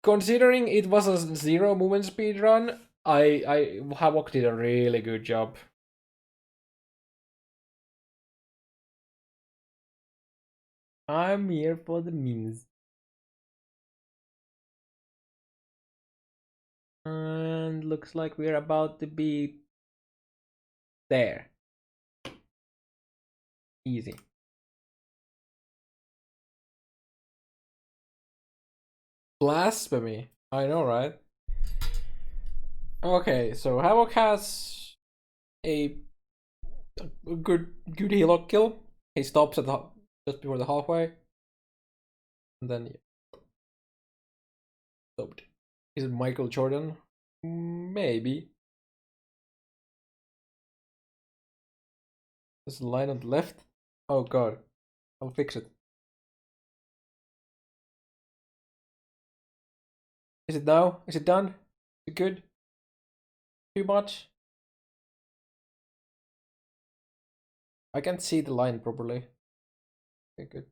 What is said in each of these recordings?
considering it was a 0 movement speed run, Havoc did a really good job. I'm here for the memes. And looks like we're about to be there. Easy. Blasphemy. I know, right? Okay, so Havoc has a good helo kill. He stops at just before the halfway. And then stopped. Is it Michael Jordan? Maybe. There's a line on the left. Oh god. I'll fix it. Is it now? Is it done? Is it good? Too much? I can't see the line properly. Okay, good.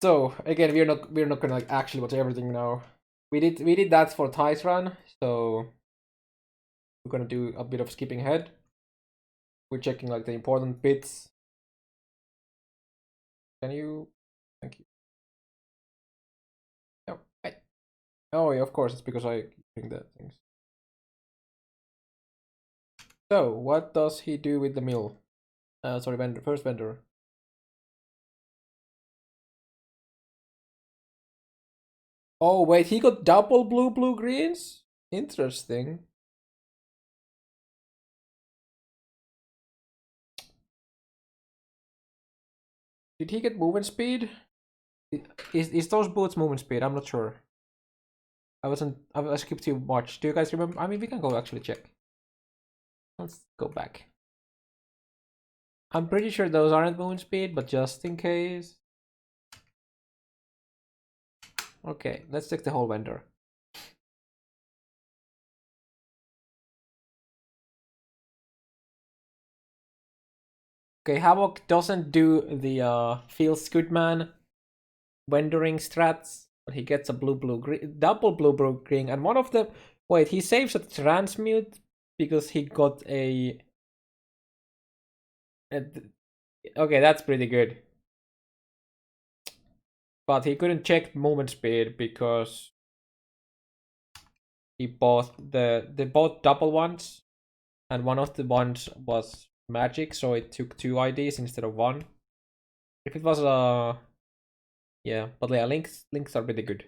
So again, we're not gonna like actually watch everything now. We did that for Ty's run, so we're gonna do a bit of skipping ahead. We're checking like the important bits. Can you? Thank you. No, oh yeah, of course it's because I think that things. So what does he do with the mill? Sorry, vendor. First vendor. Oh wait, he got double blue greens. Interesting. Did he get movement speed? Is those boots movement speed? I'm not sure. I skipped too much. Do you guys remember? I mean, we can go actually check. Let's go back. I'm pretty sure those aren't movement speed, but just in case. Okay, let's check the whole vendor. Okay, Havoc doesn't do the feels good man vendoring strats, but he gets a blue green, double blue green, and one of them. Wait, he saves a transmute because he got a okay, that's pretty good. But he couldn't check movement speed because he bought they bought double ones, and one of the ones was magic, so it took 2 IDs instead of 1. If it was yeah, but yeah, links are pretty good.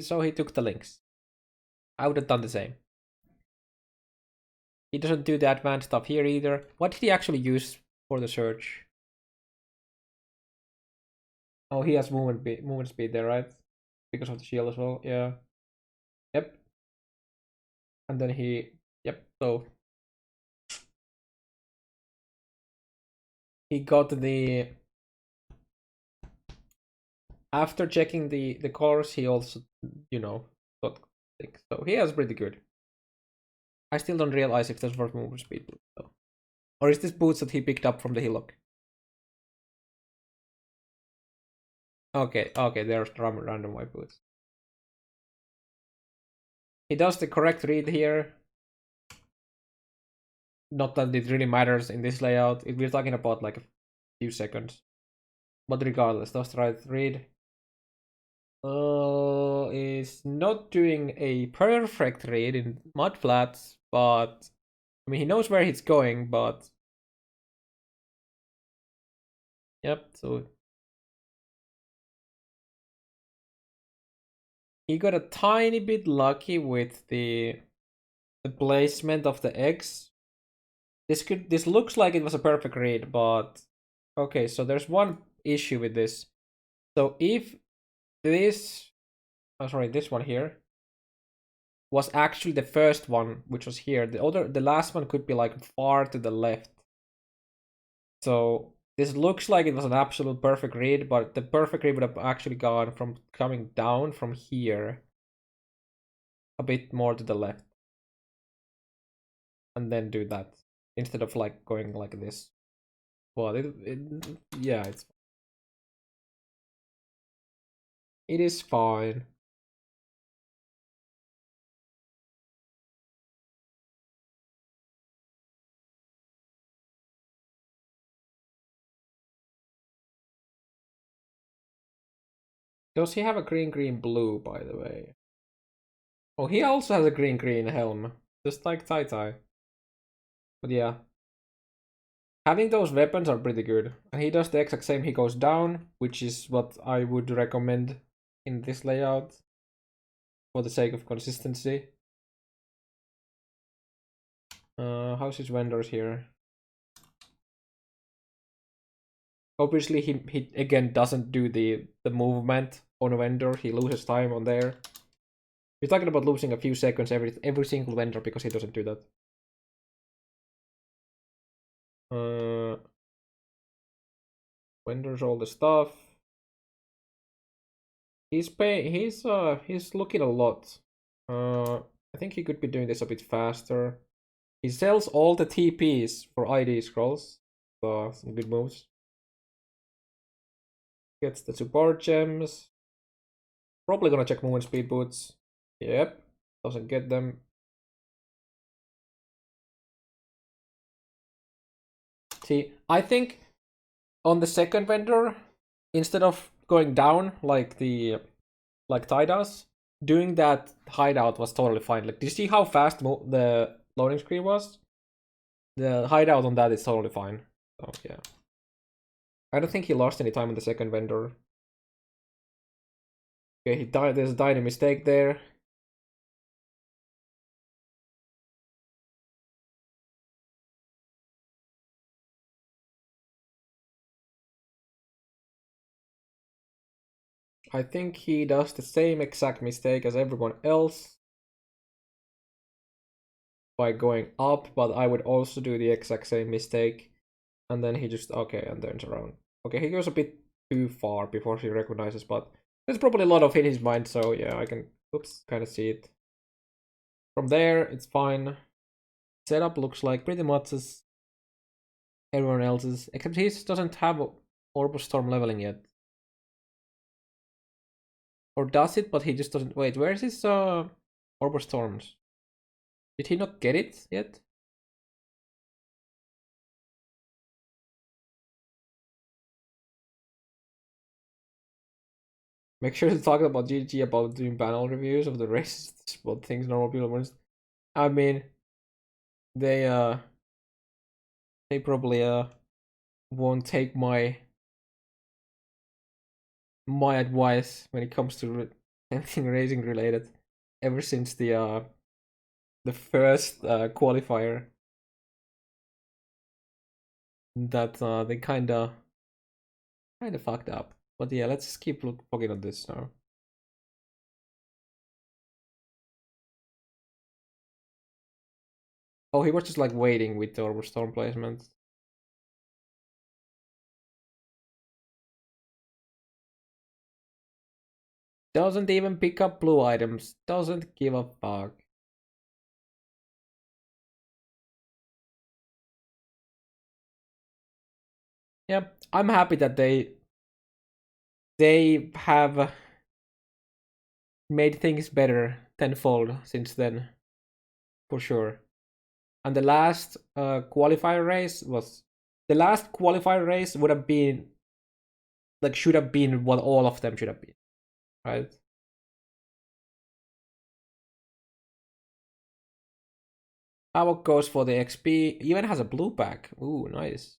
So he took the links. I would have done the same. He doesn't do the advanced stuff here either. What did he actually use for the search? Oh, he has movement speed there, right? Because of the shield as well. Yeah. Yep. And then yep. So he got the. After checking the colors, he also, got things. So he has pretty good. I still don't realize if there's worth movement speed boots though. Or is this boots that he picked up from the hillock? Okay, there's random white boots. He does the correct read here. Not that it really matters in this layout. We're talking about like a few seconds. But regardless, does the right read. Is not doing a perfect read in mud flats, but I mean he knows where he's going, but yep, so he got a tiny bit lucky with the placement of the eggs. This looks like it was a perfect read, but okay, so there's one issue with this. So if this this one here was actually the first one, which was here, the last one could be like far to the left. So this looks like it was an absolute perfect read, but the perfect read would have actually gone from coming down from here a bit more to the left. And then do that instead of like going like this. Well, yeah, it's It is fine. Does he have a green green blue, by the way? Oh, he also has a green green helm, just like Tai Tai. But yeah, having those weapons are pretty good. And he does the exact same, he goes down, which is what I would recommend in this layout for the sake of consistency. How's his vendors here? Obviously, he again doesn't do the movement on a vendor. He loses time on there. We're talking about losing a few seconds every single vendor because he doesn't do that. Vendors all the stuff. He's looking a lot. I think he could be doing this a bit faster. He sells all the TPs for ID scrolls. So some good moves. Gets the support gems. Probably gonna check movement speed boots. Yep. Doesn't get them. See, I think on the second vendor, instead of going down like Tai does, doing that hideout was totally fine. Like, do you see how fast the loading screen was? The hideout on that is totally fine. So yeah, I don't think he lost any time on the second vendor. Okay, he died. There's a tiny mistake there. I think he does the same exact mistake as everyone else by going up, but I would also do the exact same mistake. And then he just, okay, and turns around. Okay, he goes a bit too far before he recognizes, but there's probably a lot of in his mind, so yeah, I can, kind of see it. From there, it's fine. Setup looks like pretty much as everyone else's, except he doesn't have Orb Storm leveling yet. Or does it, but he just doesn't. Wait, where's his Orb Storms? Did he not get it yet? Make sure to talk about GG about doing panel reviews of the races, what things normal people want. I mean, they probably won't take my advice when it comes to anything racing related. Ever since the first qualifier, that they kinda fucked up. But yeah, let's just keep looking at this now. Oh, he was just like waiting with the Orb Storm placement. Doesn't even pick up blue items. Doesn't give a fuck. Yeah, I'm happy that they have made things better tenfold since then, for sure. And the last qualifier race was the last qualifier race would have been like should have been what all of them should have been, right? Havoc goes for the XP. Even has a blue pack. Ooh, nice.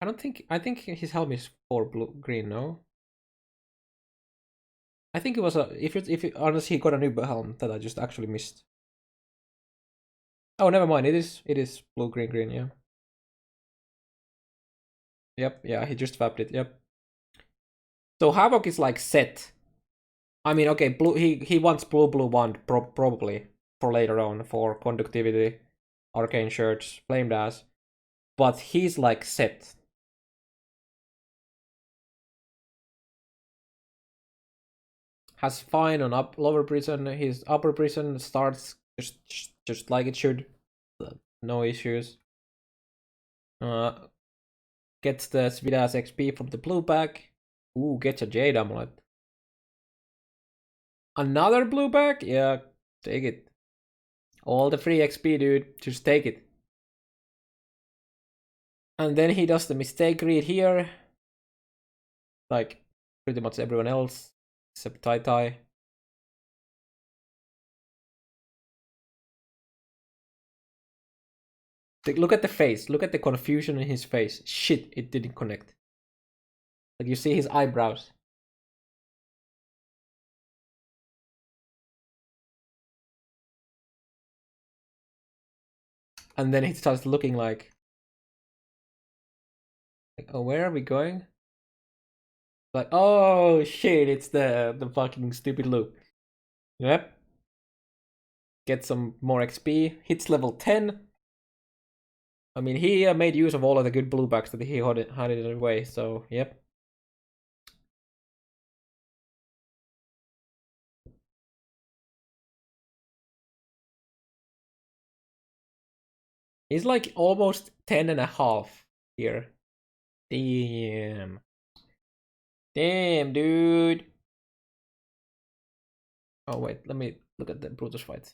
I don't think. I think his helm is for blue green. No, I think it was a. If it, honestly, he got a new helm that I just actually missed. Oh, never mind. It is blue green green. Yeah. Yep. Yeah. He just fabbed it. Yep. So Havoc is like set. I mean, okay. Blue. He wants blue wand probably for later on for conductivity, arcane shirts, flamed ass. But he's like set. Has fine on up lower prison. His upper prison starts just like it should. No issues. Gets the sweet ass XP from the blue bag. Ooh, gets a Jade Amulet. Another blue bag? Yeah, take it. All the free XP, dude. Just take it. And then he does the mistake read here. Like pretty much everyone else. Except Tai Tai. Look at the face. Look at the confusion in his face. Shit, it didn't connect. Like you see his eyebrows. And then he starts looking like, oh, where are we going? Like, oh shit, it's the fucking stupid loop. Yep. Get some more XP. Hits level 10. I mean, he made use of all of the good blue backs that he had it away, so yep. He's like almost 10.5 here. Damn. Damn, dude. Oh wait, let me look at the Brutus fight.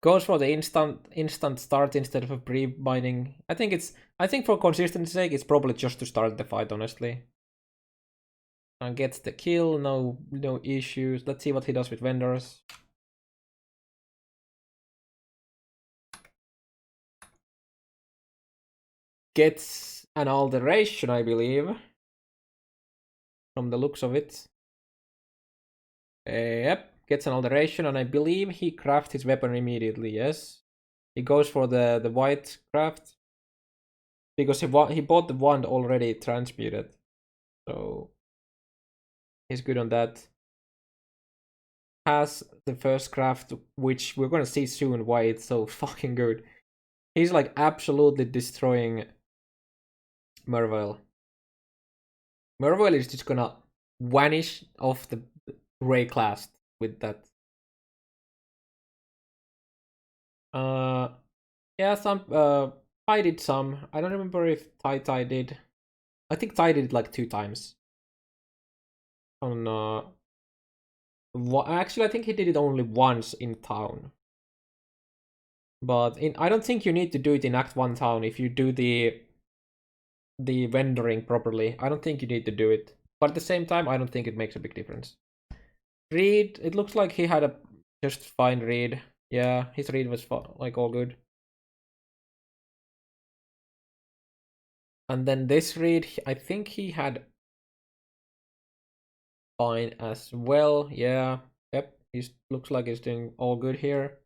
Goes for the instant start instead of a pre-binding. I think for consistency's sake, it's probably just to start the fight, honestly. And gets the kill, no issues. Let's see what he does with vendors. Gets an alteration, I believe. From the looks of it. Yep, gets an alteration, and I believe he crafts his weapon immediately, yes? He goes for the white craft. Because he bought the wand already transmuted. So he's good on that. Has the first craft, which we're gonna see soon why it's so fucking good. He's like absolutely destroying Merville. Merville is just gonna vanish off the Ray class with that. Yeah, I did some. I don't remember if Tai did. I think Tai did it like 2 times. On actually, I think he did it only once in town. But I don't think you need to do it in Act 1 town if you do the vendoring properly. I don't think you need to do it. But at the same time, I don't think it makes a big difference. Read, it looks like he had a just fine read. Yeah, his read was like all good. And then this read, I think he had fine as well. Yeah, yep. He looks like he's doing all good here.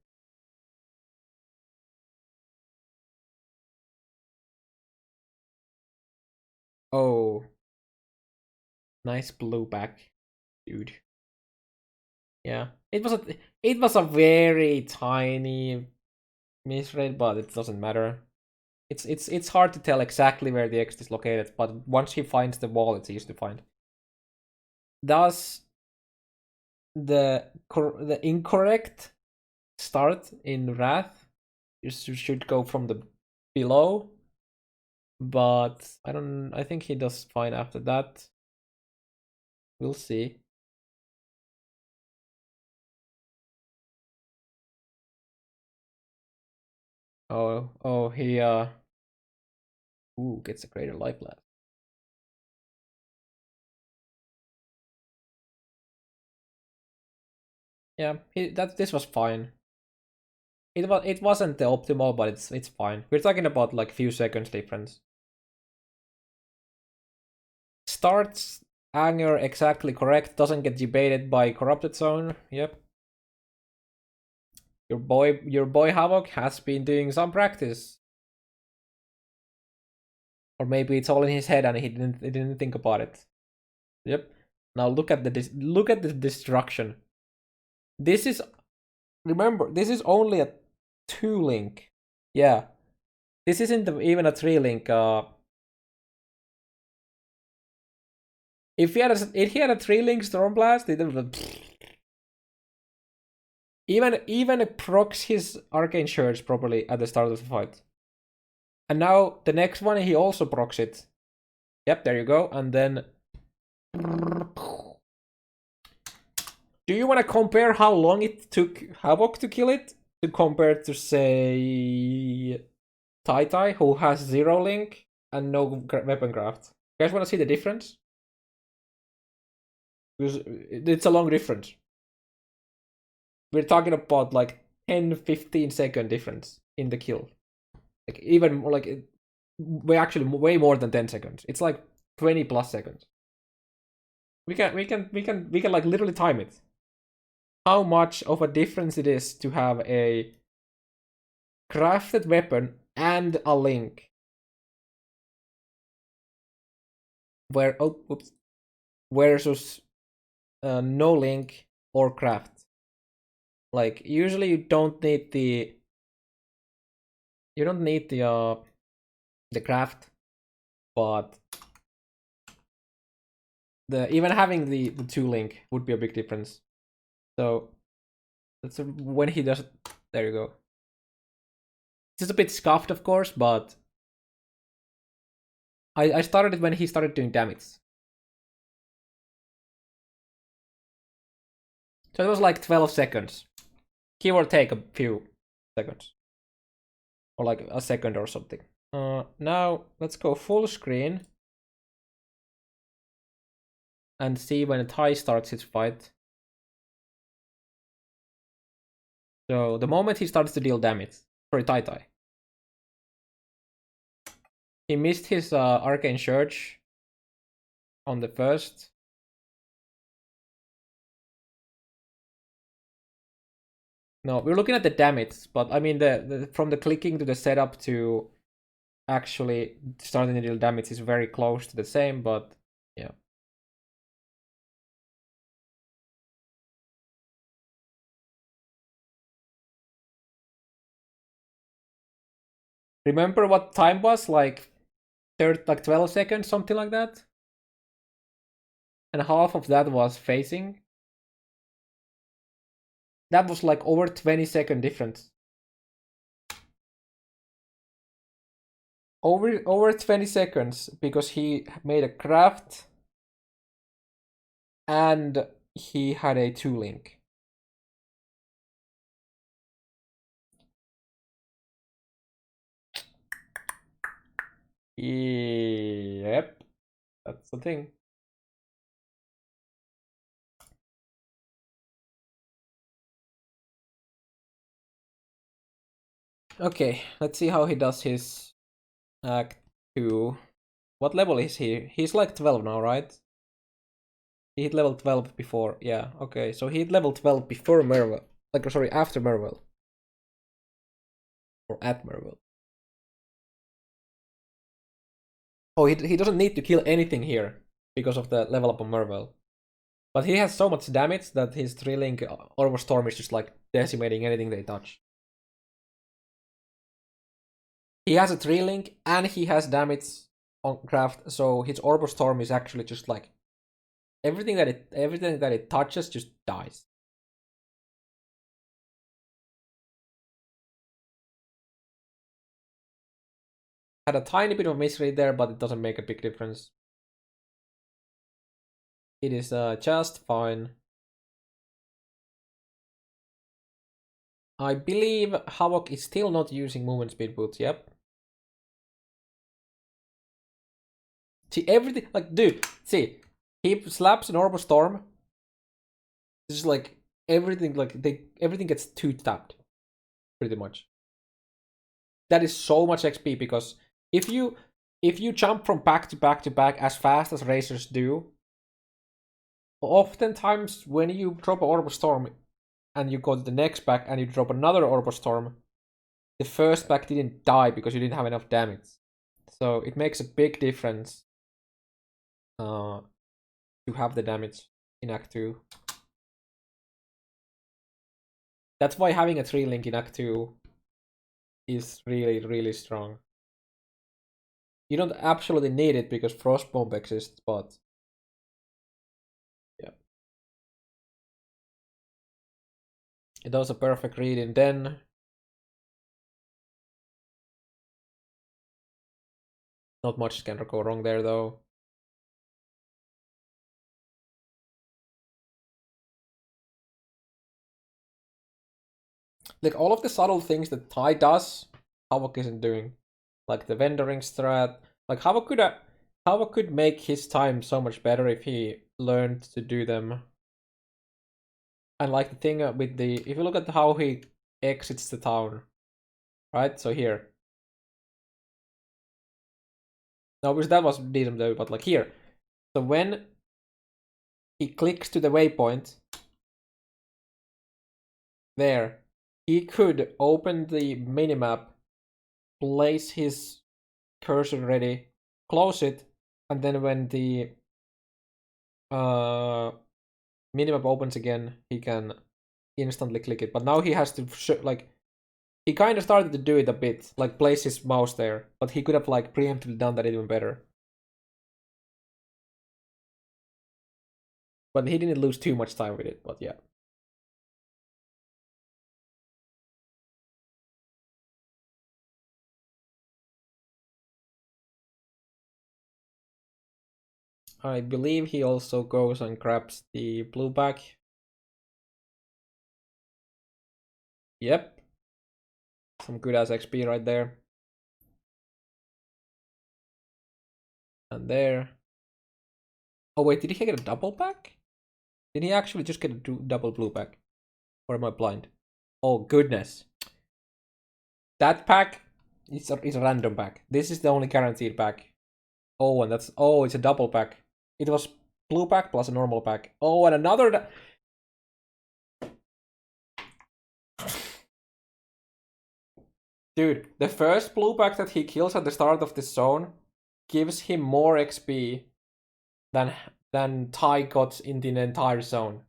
Oh, nice blue back, dude. Yeah, it was a very tiny misread, but it doesn't matter. It's hard to tell exactly where the X is located, but once he finds the wall, it's easy to find. Does the incorrect start in Wrath? You should go from the below, but I think he does fine after that. We'll see. Oh, he ooh, gets a greater life blast. Yeah, this was fine. It wasn't the optimal, but it's fine. We're talking about like few seconds difference. Starts anger exactly correct, doesn't get debated by corrupted zone. Yep. Your boy Havoc has been doing some practice. Or maybe it's all in his head and he didn't think about it. Yep. Now look at the destruction. This is, remember, this is only a 2 link. Yeah. This isn't even a 3 link. If he had a 3 link Stormblast, it would even procs his arcane shards properly at the start of the fight. And now the next one, he also procs it. Yep, there you go. And then... Do you want to compare how long it took Havoc to kill it? To compare to, say... Tai, who has 0 link and no weapon craft. You guys want to see the difference? Because it's a long difference. We're talking about like 10-15 second difference in the kill. Like even more, like we actually way more than 10 seconds. It's like 20 plus seconds. We can like literally time it. How much of a difference it is to have a crafted weapon and a link. Where oops, versus no link or craft. Like usually you don't need the craft, but even having the 2 link would be a big difference. So that's when he does. There you go. It's a bit scuffed, of course, but I started it when he started doing damage. So it was like 12 seconds. Give or take a few seconds. Or like a second or something. Now let's go full screen. And see when Tai starts his fight. So the moment he starts to deal damage. Sorry, Tai. He missed his Arcane Surge on the first. No, we're looking at the damage, but I mean the from the clicking to the setup to actually starting to deal damage is very close to the same, but yeah. Remember what time was? Like 12 seconds, something like that? And half of that was phasing. That was like over 20-second difference. Over 20 seconds because he made a craft and he had a 2 link. Yep, that's the thing. Okay, let's see how he does his Act 2. What level is he? He's like 12 now, right? He hit level 12 before. Yeah, okay. So he hit level 12 before Mervel. Like, sorry, after Mervel. Or at Mervel. Oh, he doesn't need to kill anything here because of the level up on Mervel. But he has so much damage that his 3-link Orb of Storm is just like decimating anything they touch. He has a 3-link and he has damage on craft, so his Orb of Storm is actually just like everything that it touches just dies. Had a tiny bit of misread there, but it doesn't make a big difference. It is just fine. I believe Havoc is still not using movement speed boots, yep. See, everything, like, dude, see, he slaps an Orb of Storm. It's just like, everything, like, everything gets 2-tapped, pretty much. That is so much XP, because if you jump from back to back to back as fast as racers do, oftentimes when you drop an Orb of Storm and you go to the next back and you drop another Orb of Storm, the first back didn't die because you didn't have enough damage. So it makes a big difference to have the damage in Act 2. That's why having a 3-link in Act 2 is really, really strong. You don't absolutely need it because Frost Bomb exists, but yeah. It does a perfect read, and then Not much can go wrong there though. Like all of the subtle things that Tai does, Havoc isn't doing. Like the vendoring strat. Like Havoc could make his time so much better if he learned to do them. And like the thing with the, if you look at how he exits the town, right? So here. No, because that was decent though, but like here. So when he clicks to the waypoint, there, he could open the minimap, place his cursor ready, close it, and then when the minimap opens again, he can instantly click it. But now he has to like, he kind of started to do it a bit, like place his mouse there, but he could have like preemptively done that even better. But he didn't lose too much time with it. But yeah. I believe he also goes and grabs the blue back. Yep. Some good ass XP right there. And there. Oh wait, did he get a double back? Did he actually just get a double blue back? Or am I blind? Oh goodness. That pack is a random pack. This is the only guaranteed pack. Oh, and that's, oh, it's a double pack. It was blue pack plus a normal pack. Oh, and another. Dude, the first blue pack that he kills at the start of this zone gives him more XP than Tai got in the entire zone.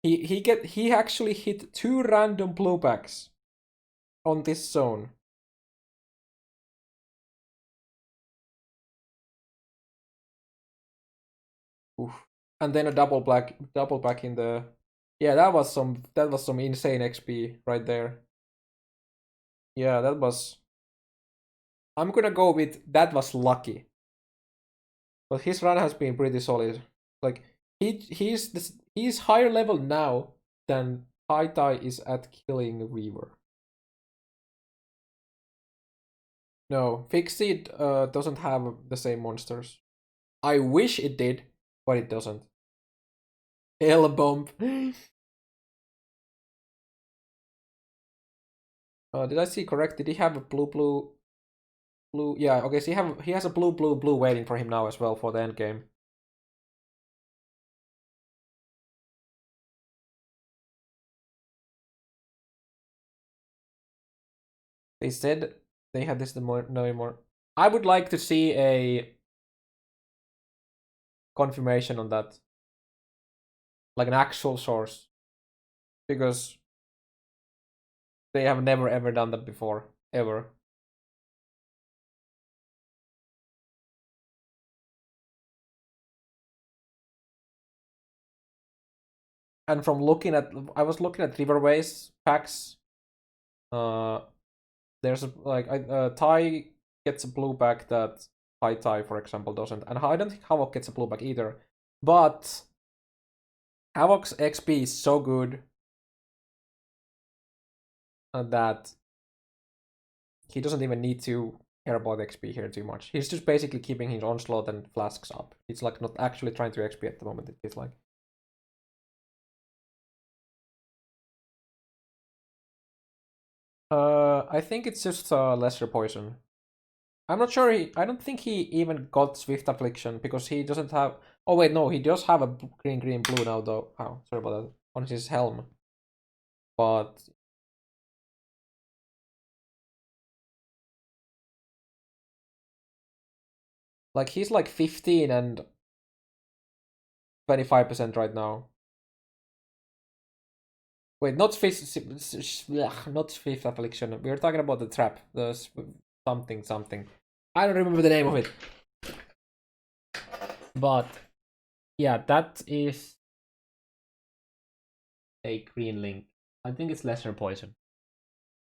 He actually hit 2 random blue packs on this zone. Oof. And then a double back in the, yeah, that was some insane XP right there. Yeah, that was, I'm gonna go with that was lucky. But his run has been pretty solid. Like he's higher level now than Tai is at killing Weaver. No, Fixit doesn't have the same monsters. I wish it did, but it doesn't. Hell bomb. Did I see correct? Did he have a blue? Yeah, okay, so he has a blue waiting for him now as well for the end game. They said they had this no more. I would like to see a confirmation on that, like an actual source, because they have never ever done that before, ever. And from looking at, I was looking at Riverways packs. There's like Tai gets a blue back that Tai, for example, doesn't, and I don't think Havoc gets a blue back either. But Havoc's XP is so good that he doesn't even need to care about XP here too much. He's just basically keeping his onslaught and flasks up. It's like not actually trying to XP at the moment. It's like. I think it's just lesser poison. I'm not sure. I don't think he even got Swift Affliction because he doesn't have. Oh wait, no, he does have a green blue now though. Oh, sorry about that. On his helm, but like he's like 15 and 25% right now. Wait, not not Swift Affliction. We are talking about the trap, the something. I don't remember the name of it. But yeah, that is a green link. I think it's lesser poison.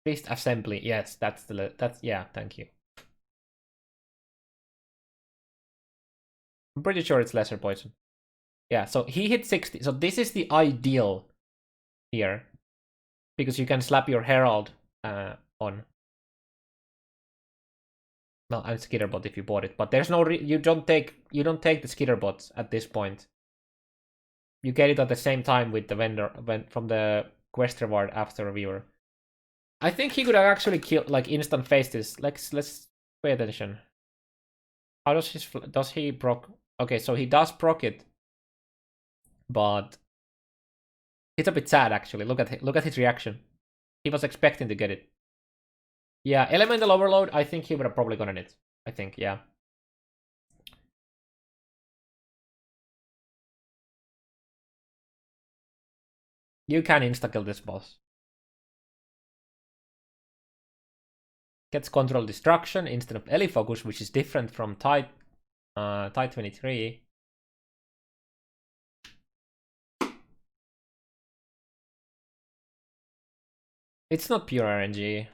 Fist assembly. Yes, that's yeah. Thank you. I'm pretty sure it's lesser poison. Yeah, so he hit 60. So this is the ideal here. Because you can slap your Herald on. Well, and Skitterbot if you bought it. But there's no you don't take the Skitterbots at this point. You get it at the same time with the vendor from the quest reward after a viewer. I think he could actually kill like instant face this. Let's pay attention. How does he proc? Okay, so he does proc it, but it's a bit sad actually. Look at his reaction. He was expecting to get it. Yeah, Elemental Overload. I think he would have probably gotten it. I think, yeah. You can insta-kill this boss. Gets Control Destruction instead of Elifocus, which is different from Tide 23. It's not pure RNG.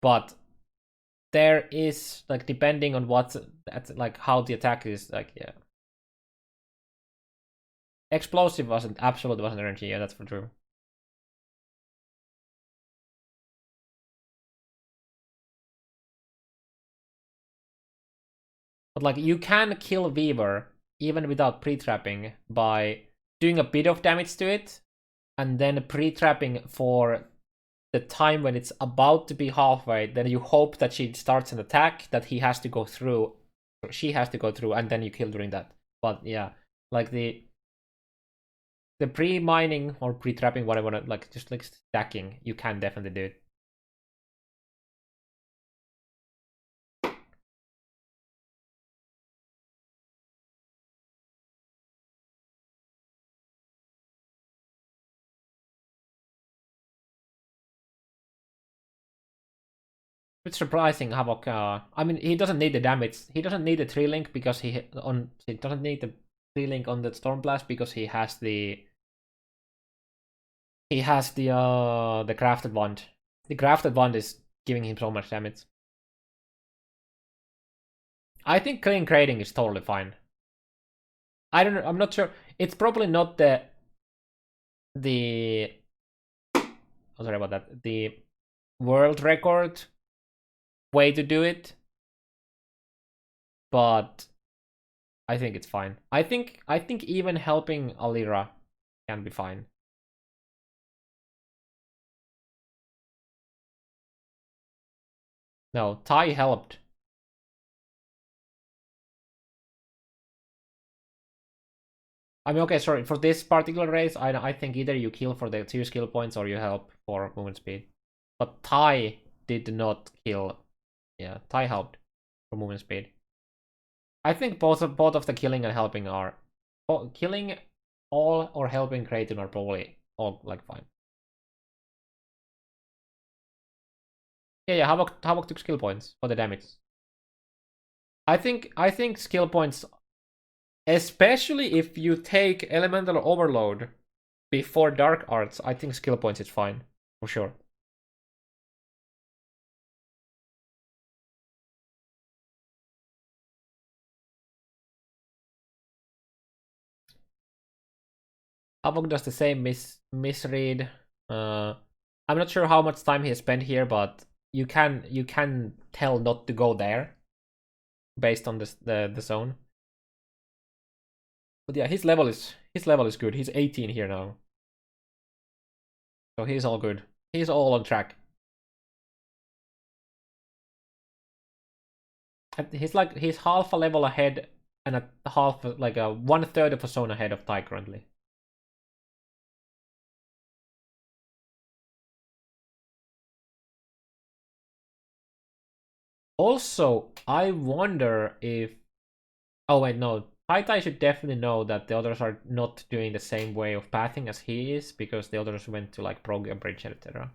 But there is, like, depending on what's, like, how the attack is, like, yeah. Explosive absolutely wasn't RNG, yeah, that's for true. But, like, you can kill Weaver even without pre-trapping by doing a bit of damage to it and then pre-trapping for the time when it's about to be halfway. Then you hope that she starts an attack that he has to go through, or she has to go through, and then you kill during that. But yeah, like the pre-mining or pre-trapping, whatever, like just like stacking, you can definitely do it. It's surprising Havoc. I mean, he doesn't need the damage. He doesn't need the 3-link because he doesn't need the 3-link on the Stormblast because he has the the crafted wand. The crafted wand is giving him so much damage. I think clean grading is totally fine. I don't know. I'm not sure. It's probably not the oh, sorry about that. The world record way to do it, but I think it's fine. I think even helping Alira can be fine. No, Tai helped. I mean, okay, sorry. For this particular race, I think either you kill for the 2 skill points or you help for movement speed. But Tai did not kill. Yeah, Tai helped for movement speed. I think both of the killing and helping are killing all or helping Kraton are probably all like fine. Yeah, Havoc took skill points for the damage. I think skill points, especially if you take Elemental Overload before Dark Arts, I think skill points is fine for sure. Havoc does the same misread. I'm not sure how much time he has spent here, but you can tell not to go there based on the zone. But yeah, his level is good. He's 18 here now, so he's all good. He's all on track. He's half a level ahead and a half, like a 1/3 of a zone ahead of Ty currently. Also, I wonder if... Oh wait, no. Tai should definitely know that the others are not doing the same way of pathing as he is, because the others went to like Program Bridge, etc.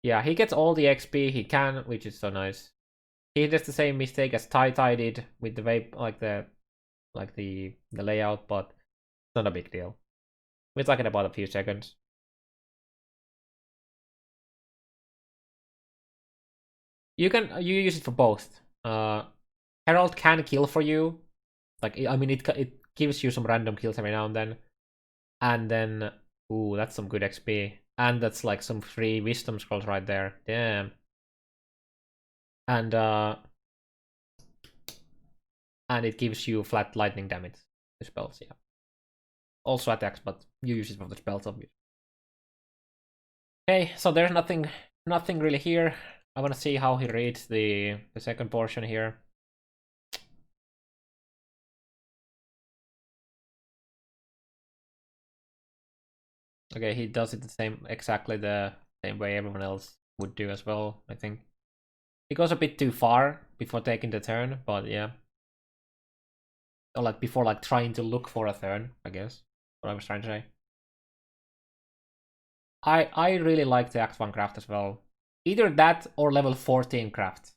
Yeah, he gets all the XP he can, which is so nice. He does the same mistake as Tai did with the vape, like the layout, but it's not a big deal. We're talking about a few seconds. You use it for both. Herald can kill for you. Like, I mean, it gives you some random kills every now and then. And then, ooh, that's some good XP. And that's like some free wisdom scrolls right there. Damn. And it gives you flat lightning damage. The spells, yeah. Also attacks, but you use it for the spells, obviously. Okay, so there's nothing really here. I want to see how he reads the second portion here. Okay, he does it exactly the same way everyone else would do as well, I think. He goes a bit too far before taking the turn, but yeah. Or like before like trying to look for a turn, I guess. What I was trying to say. I really like the Act 1 craft as well. Either that or level 14 craft.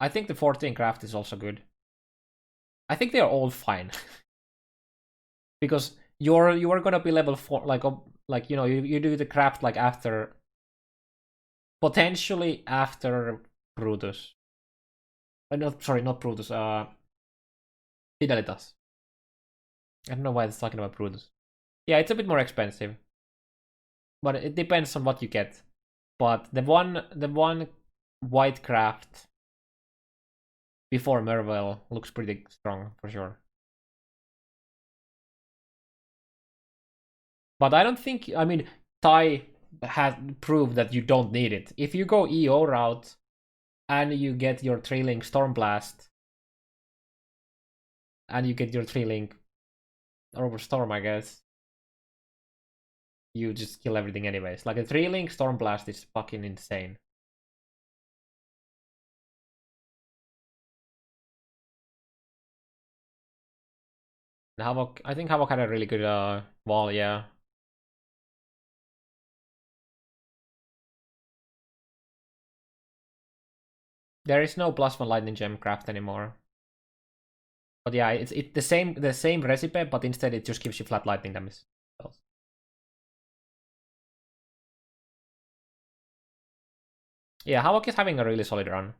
I think the 14 craft is also good. I think they are all fine. Because you are gonna be level 4, like you know, you do the craft like after, potentially after Brutus. Not Brutus, Fidelitas. I don't know why it's talking about Brutus. Yeah, it's a bit more expensive. But it depends on what you get. But the one white craft before Merville looks pretty strong for sure. But I don't think, I mean, Tai has proved that you don't need it. If you go EO route and you get your 3-link Stormblast and you get your 3-link Storm, I guess, you just kill everything anyways. Like a 3-link Stormblast is fucking insane. And Havoc, I think Havoc had a really good wall, yeah. There is no +1 lightning gem craft anymore. But yeah, it's the same recipe, but instead it just gives you flat lightning damage. Yeah, Havoc is having a really solid run.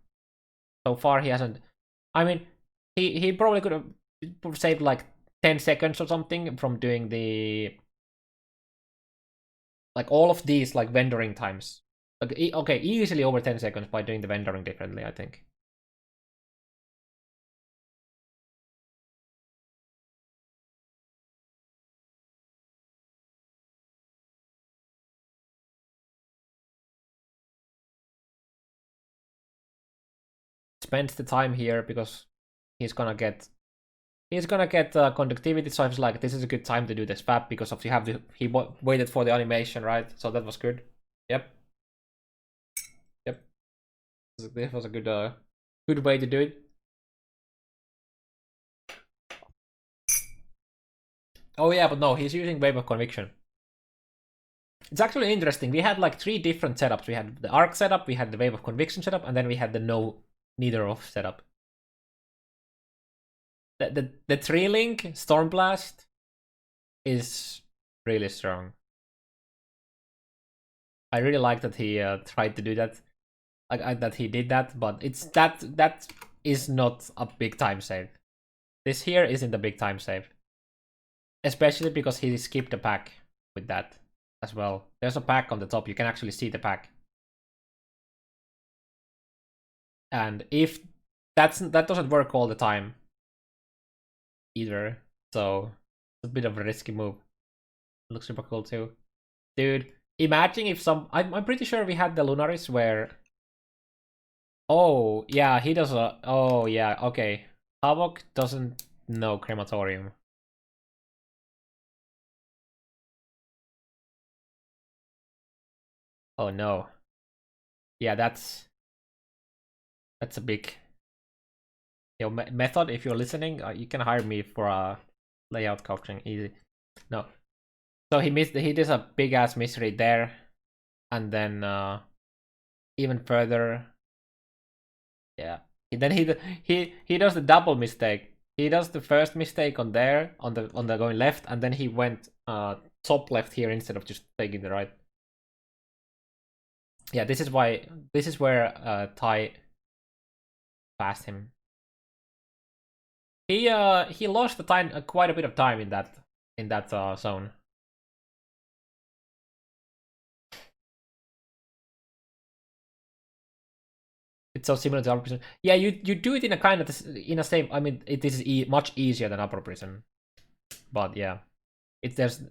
So far he hasn't, I mean, he probably could have saved like 10 seconds or something from doing the, like all of these like vendoring times. Like, okay, easily over 10 seconds by doing the vendoring differently, I think. Spends the time here because he's gonna get conductivity, so I was like, this is a good time to do the swap because of he waited for the animation, right? So that was good. Yep. This was a good way to do it. Oh yeah, but no, he's using Wave of Conviction. It's actually interesting. We had like 3 different setups. We had the Arc setup, we had the Wave of Conviction setup, and then we had the neither of setup. The 3-link Stormblast is really strong. I really like that he tried to do that. Like that he did that, but it's that is not a big time save. This here isn't a big time save. Especially because he skipped a pack with that as well. There's a pack on the top, you can actually see the pack. And if that doesn't work all the time either, so it's a bit of a risky move. It looks super cool too. Dude, imagine if I'm pretty sure we had the Lunaris where, oh yeah, he does oh yeah, okay. Havoc doesn't know Crematorium. Oh no. Yeah, that's a big, yo, Method, if you're listening, you can hire me for a layout coaching, easy. No. So he did a big ass misread there, and then even further, yeah. Then he does the double mistake. He does the first mistake on there on the going left, and then he went top left here instead of just taking the right. Yeah, this is where Tai passed him. He lost the time quite a bit of time in that zone. It's so similar to upper prison. Yeah, you do it in a kind of in a same. I mean, it is much easier than upper prison, but yeah, there's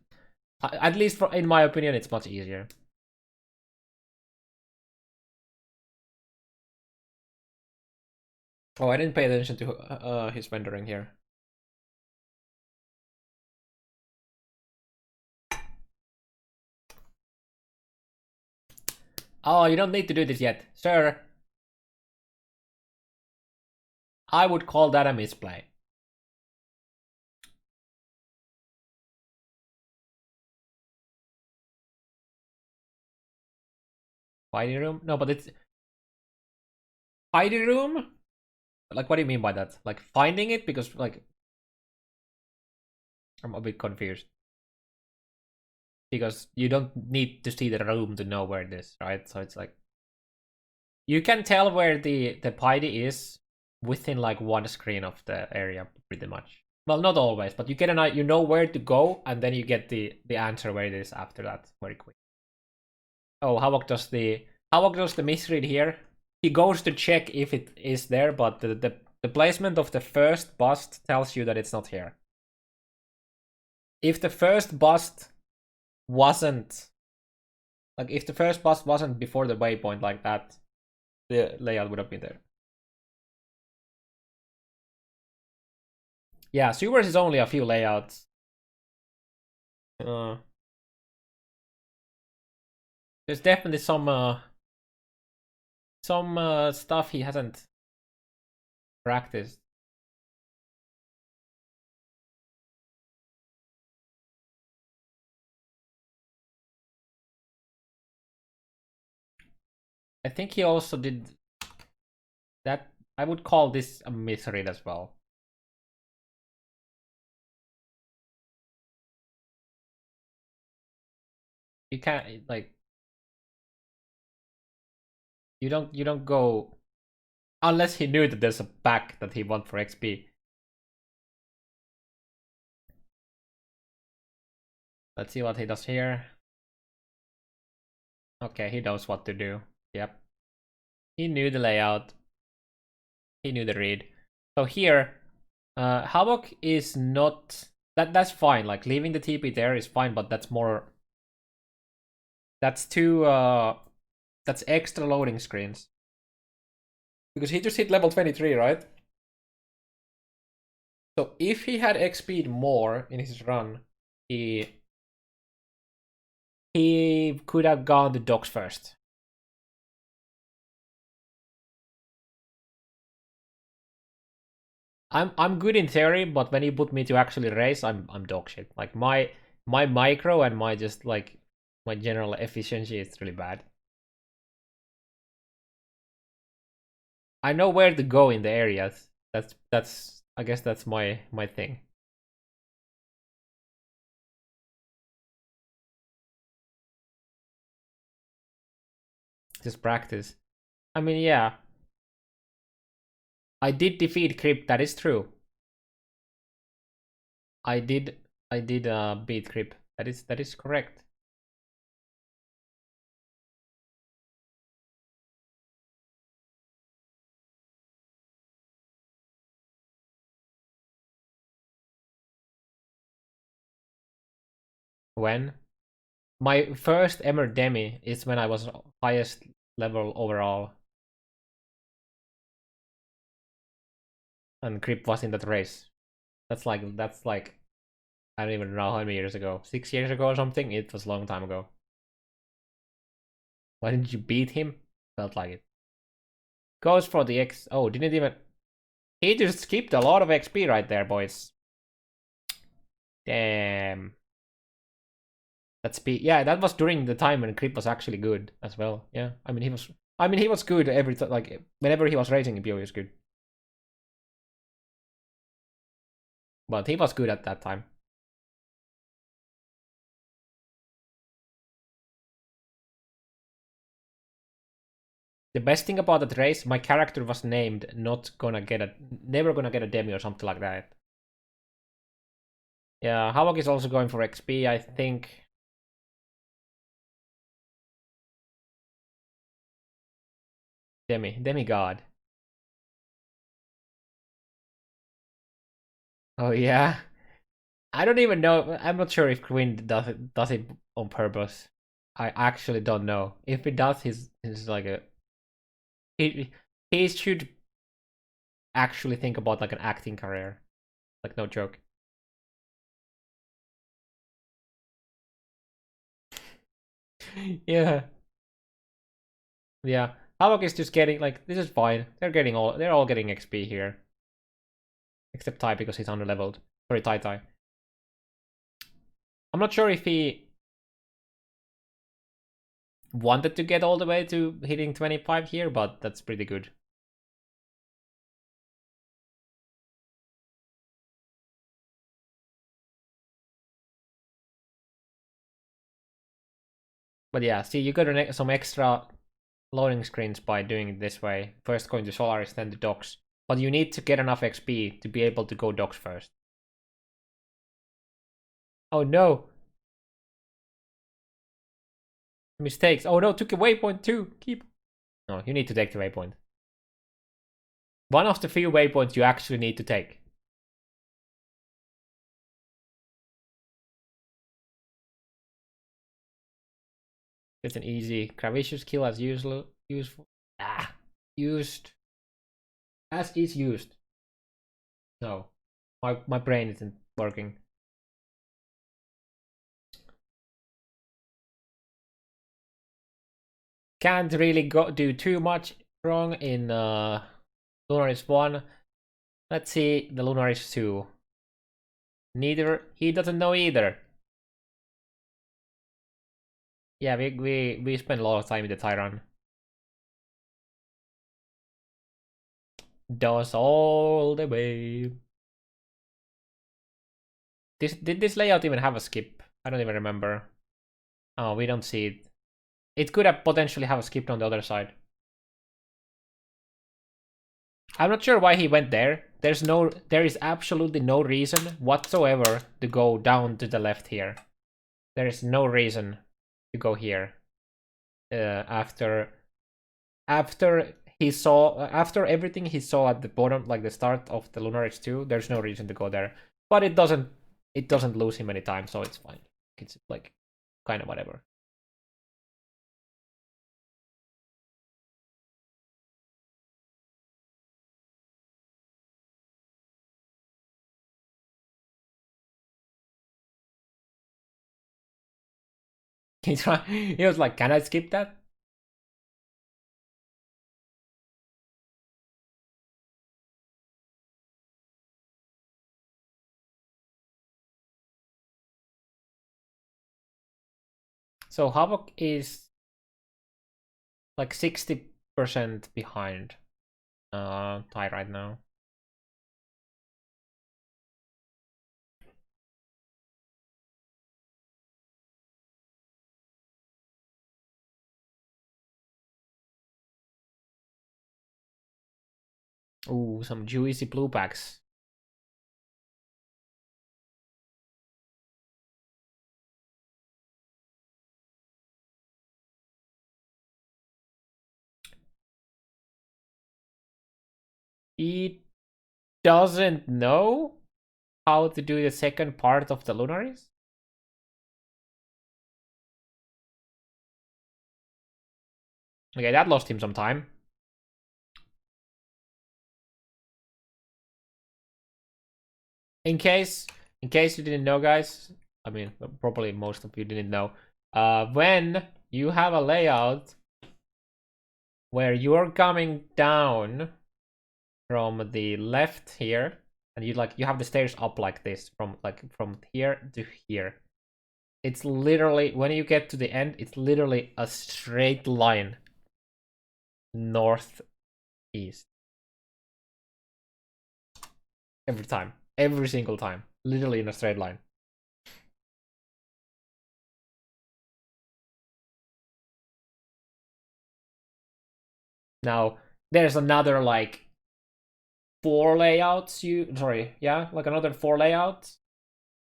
at least in my opinion, it's much easier. Oh, I didn't pay attention to his vendoring here. Oh, you don't need to do this yet, sir. I would call that a misplay. Fighting room? No, but it's fighting room. Like, what do you mean by that? Like finding it? Because like, I'm a bit confused. Because you don't need to see the room to know where it is, right? So it's like you can tell where the piety is within like one screen of the area, pretty much. Well, not always, but you get you know where to go, and then you get the answer where it is after that very quick. Oh, Havoc does the misread here. He goes to check if it is there, but the placement of the first bust tells you that it's not here. If the first bust wasn't like if the first bust wasn't before the waypoint like that, the layout would have been there. Yeah, sewers is only a few layouts. There's definitely some stuff he hasn't practiced. I think he also did that. I would call this a misread as well. You can't like you don't go unless he knew that there's a pack that he wants for XP. Let's see what he does here. Okay, he knows what to do. Yep. He knew the layout. He knew the read. So here, Havoc is not that's fine. Like leaving the TP there is fine, but that's more that's too that's extra loading screens. Because he just hit level 23, right? So if he had XP'd more in his run, he could have gone to docks first. I'm good in theory, but when you put me to actually race, I'm dog shit. Like my micro and my just like my general efficiency is really bad. I know where to go in the areas. That's I guess that's my thing. Just practice. I mean, yeah. I did defeat Crypt, that is true. I did beat Crypt. That is correct. When? My first ever demi is when I was highest level overall. And Crypt was in that race. That's like I don't even know how many years ago. 6 years ago or something? It was a long time ago. Why didn't you beat him? Felt like it. Goes for the X. Oh, didn't even. He just skipped a lot of XP right there, boys. Damn. That speed. Yeah, that was during the time when Creep was actually good as well. Yeah, I mean he was good every time. Like whenever he was racing in POE, he was good. But he was good at that time. The best thing about that race, my character was named never gonna get a demi or something like that. Yeah, Havoc is also going for XP, I think. Demigod. Oh yeah. I don't even know. I'm not sure if Quinn does it on purpose. I actually don't know. If he does, he's like a he should actually think about like an acting career. Like no joke. Yeah. Yeah. Havoc is just getting like this is fine. They're all getting XP here. Except Tai because he's underleveled. Sorry, Tai. I'm not sure if he wanted to get all the way to hitting 25 here, but that's pretty good. But yeah, see, you got some extra loading screens by doing it this way. First going to Solaris, then to docks. But you need to get enough XP to be able to go docks first. Oh no! Mistakes. Oh no, took a waypoint too. Keep. No, you need to take the waypoint. One of the few waypoints you actually need to take. It's an easy Gravicious kill as usual. Useful. Used. As is used. No. My brain isn't working. Can't really do too much wrong in Lunaris 1. Let's see the Lunaris 2. He doesn't know either. Yeah, we spent a lot of time in the Tyran. Does all the way. Did this layout even have a skip? I don't even remember. Oh, we don't see it. It could have potentially have a skip on the other side. I'm not sure why he went there. There is absolutely no reason whatsoever to go down to the left here. There is no reason to go here. After everything he saw at the bottom, like the start of the Lunaris 2, there's no reason to go there. But it doesn't lose him any time, so it's fine. It's like kind of whatever. He was like, "Can I skip that?" So Havoc is like 60% behind Tai right now. Ooh, some juicy blue packs. He doesn't know how to do the second part of the Lunaris? Okay, that lost him some time. In case you didn't know, guys, I mean, probably most of you didn't know. When you have a layout where you're coming down from the left here, and you have the stairs up like this from here to here. It's literally, when you get to the end, it's literally a straight line north east. Every time. Every single time. Literally in a straight line. now there's another like 4 layouts. Like another 4 layouts.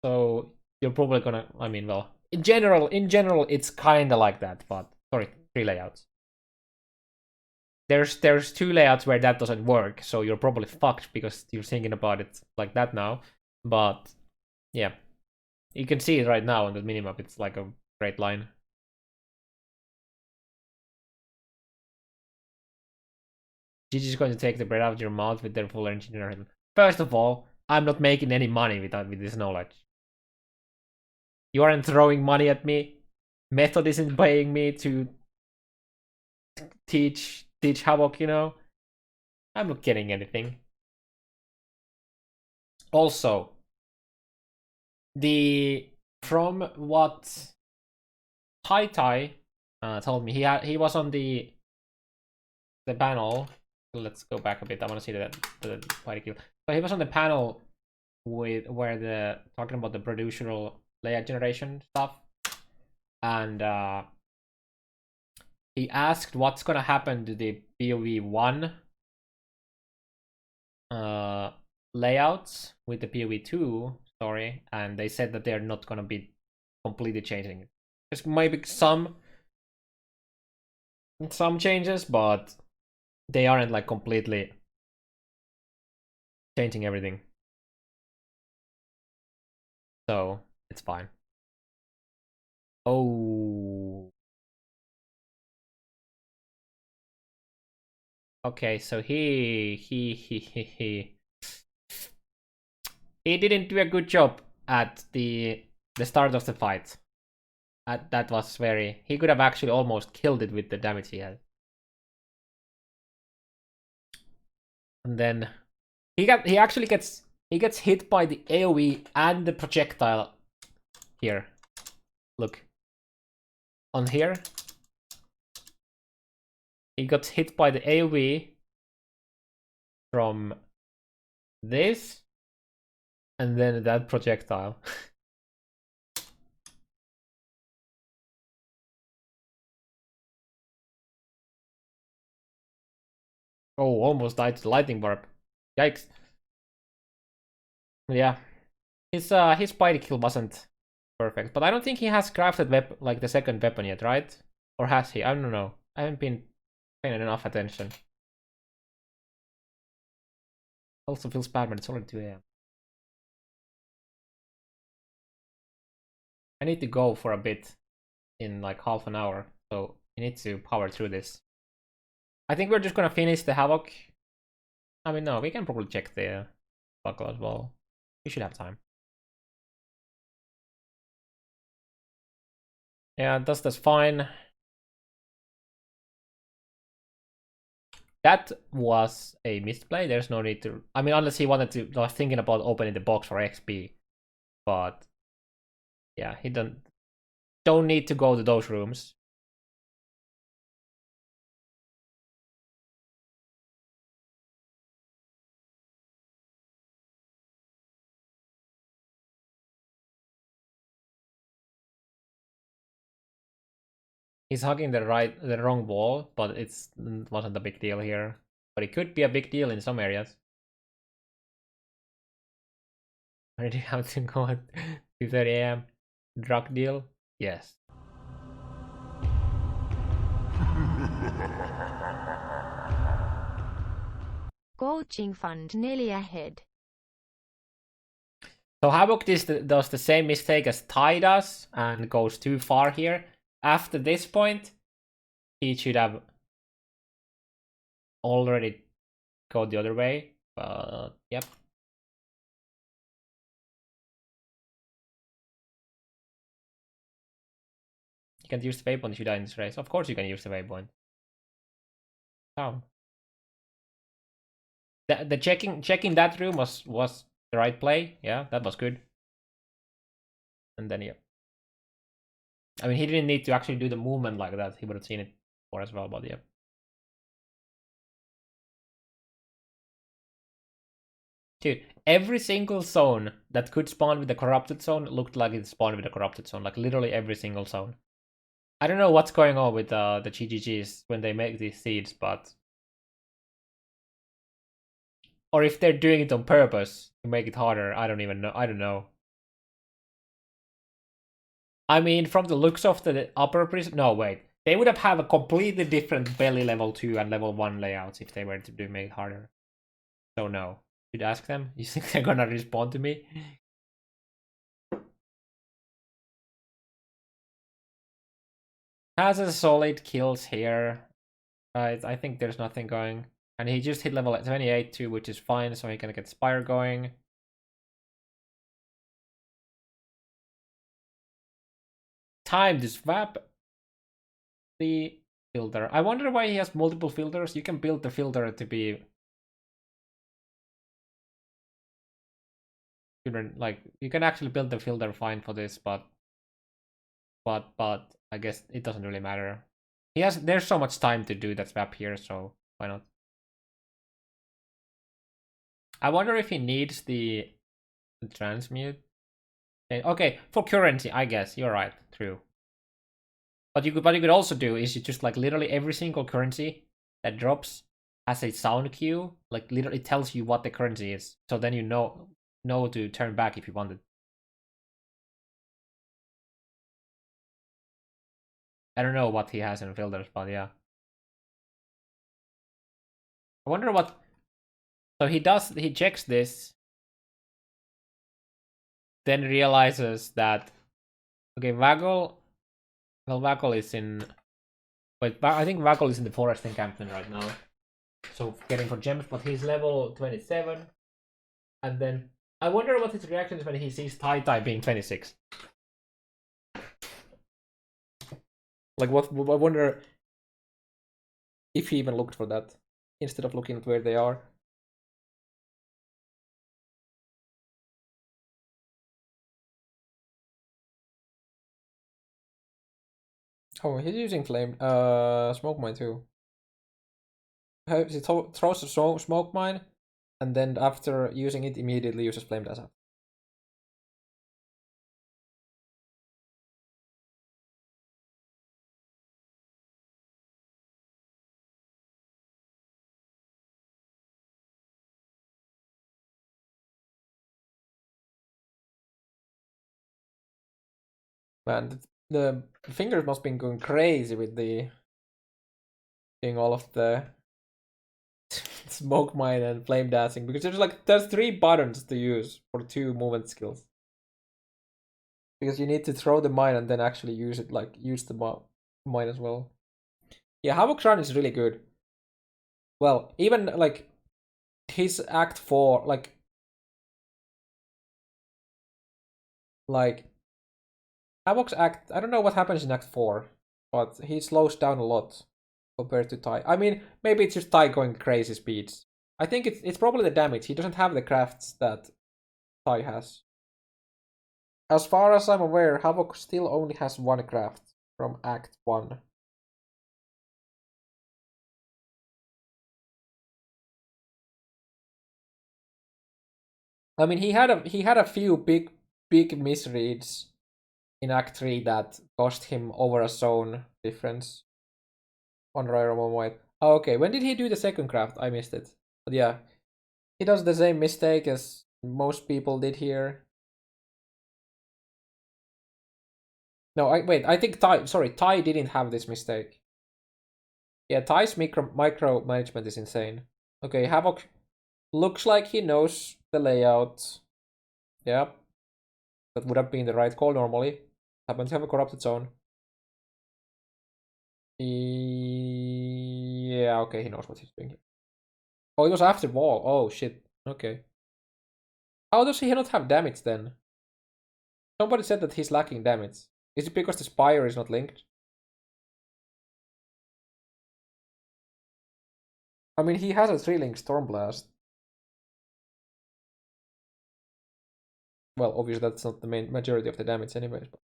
So you're probably gonna. I mean, well, in general, it's kind of like that. But sorry, 3 layouts. There's 2 layouts where that doesn't work, so you're probably fucked because you're thinking about it like that now. But yeah, you can see it right now on the minimap. It's like a straight line. GG's going to take the bread out of your mouth with their full engineering. First of all, I'm not making any money with this knowledge. You aren't throwing money at me. Method isn't paying me to teach Havoc, you know? I'm not getting anything. Also, from what Tai told me, he was on the panel. Let's go back a bit. I want to see the fight kill. So he was on the panel where the talking about the procedural layout generation stuff, and he asked what's gonna happen to the POE 1 layouts with the POE 2 story, and they said that they're not gonna be completely changing it. There's maybe some changes, but they aren't like completely changing everything. So it's fine. Oh. Okay, so he didn't do a good job at the start of the fight. That was very. He could have actually almost killed it with the damage he had. And then he actually gets hit by the AoE and the projectile here. Look. On here. He got hit by the AoE from this and then that projectile. Oh, almost died to the lightning barb. Yikes. Yeah. His body kill wasn't perfect, but I don't think he has crafted like the second weapon yet, right? Or has he? I don't know. I haven't been paying enough attention. Also feels bad when it's only 2 AM. I need to go for a bit in like half an hour, so we need to power through this. I think we're just gonna finish the Havoc. I mean, no, we can probably check the buckle as well. We should have time. Yeah, that's fine. That was a misplay. There's no need to. I mean, unless he wanted to. I was thinking about opening the box for XP, but yeah, he don't need to go to those rooms. He's hugging the wrong wall, but it wasn't a big deal here. But it could be a big deal in some areas. Where do you have to go at 2:30 AM? Drug deal? Yes. Coaching fund nearly ahead. So Havoc does the same mistake as Tai does and goes too far here. After this point, he should have already go the other way. But yep. You can use the waypoint if you die in this race. Of course you can use the waypoint. How? The checking that room was the right play. Yeah, that was good. And then yeah. I mean, he didn't need to actually do the movement like that. He would have seen it before as well, but yeah. Dude, every single zone that could spawn with the corrupted zone looked like it spawned with the corrupted zone. Like literally every single zone. I don't know what's going on with the GGGs when they make these seeds, but Or if they're doing it on purpose to make it harder, I don't even know. I don't know. I mean, from the looks of the upper prison, no, wait. They would have a completely different belly level 2 and level 1 layouts if they were to do make it harder. So no. Should ask them? You think they're gonna respond to me? Has a solid kills here. Right, I think there's nothing going. And he just hit level 28 too, which is fine, so he can get Spire going. Time to swap the filter. I wonder why he has multiple filters. You can build the filter to be like you can actually build the filter fine for this, but I guess it doesn't really matter. There's so much time to do that swap here, so why not? I wonder if he needs the transmute. Okay, for currency, I guess you're right. True. What you could also do is you just like literally every single currency that drops has a sound cue. Like literally tells you what the currency is, so then you know to turn back if you want it. I don't know what he has in filters, but yeah. I wonder what. So he checks this, then realizes that okay, Waggle. Well, Waggle is in. Wait, I think Waggle is in the forest encampment right now. So getting for gems, but he's level 27. And then I wonder what his reaction is when he sees Tai being 26. Like what? I wonder if he even looked for that instead of looking at where they are. Oh, he's using flame. Smoke mine too. He throws a smoke mine, and then after using it, immediately uses flame dash. Man, the fingers must be going crazy with the doing all of the smoke mine and flame dancing because there's 3 buttons to use for 2 movement skills. Because you need to throw the mine and then actually use it, like use the mine as well. Yeah, Havoc616 is really good. Well, even like his Act 4, like Havoc's Act. I don't know what happens in Act 4, but he slows down a lot compared to Tai. I mean, maybe it's just Tai going crazy speeds. I think it's probably the damage. He doesn't have the crafts that Tai has. As far as I'm aware, Havoc still only has 1 craft from Act 1. I mean, he had a few big misreads in Act 3 that cost him over a zone difference on Rare and White. Oh, okay, when did he do the second craft? I missed it. But yeah, he does the same mistake as most people did here. No, I think Tai didn't have this mistake. Yeah, Tai's micro management is insane. Okay, Havoc looks like he knows the layout. Yeah, that would have been the right call normally. Happens to have a corrupted zone. Yeah, okay, he knows what he's doing here. Oh, it was after wall. Oh, shit. Okay. How does he not have damage then? Somebody said that he's lacking damage. Is it because the Spire is not linked? I mean, he has a 3-link Stormblast. Well, obviously that's not the main majority of the damage anyways. But...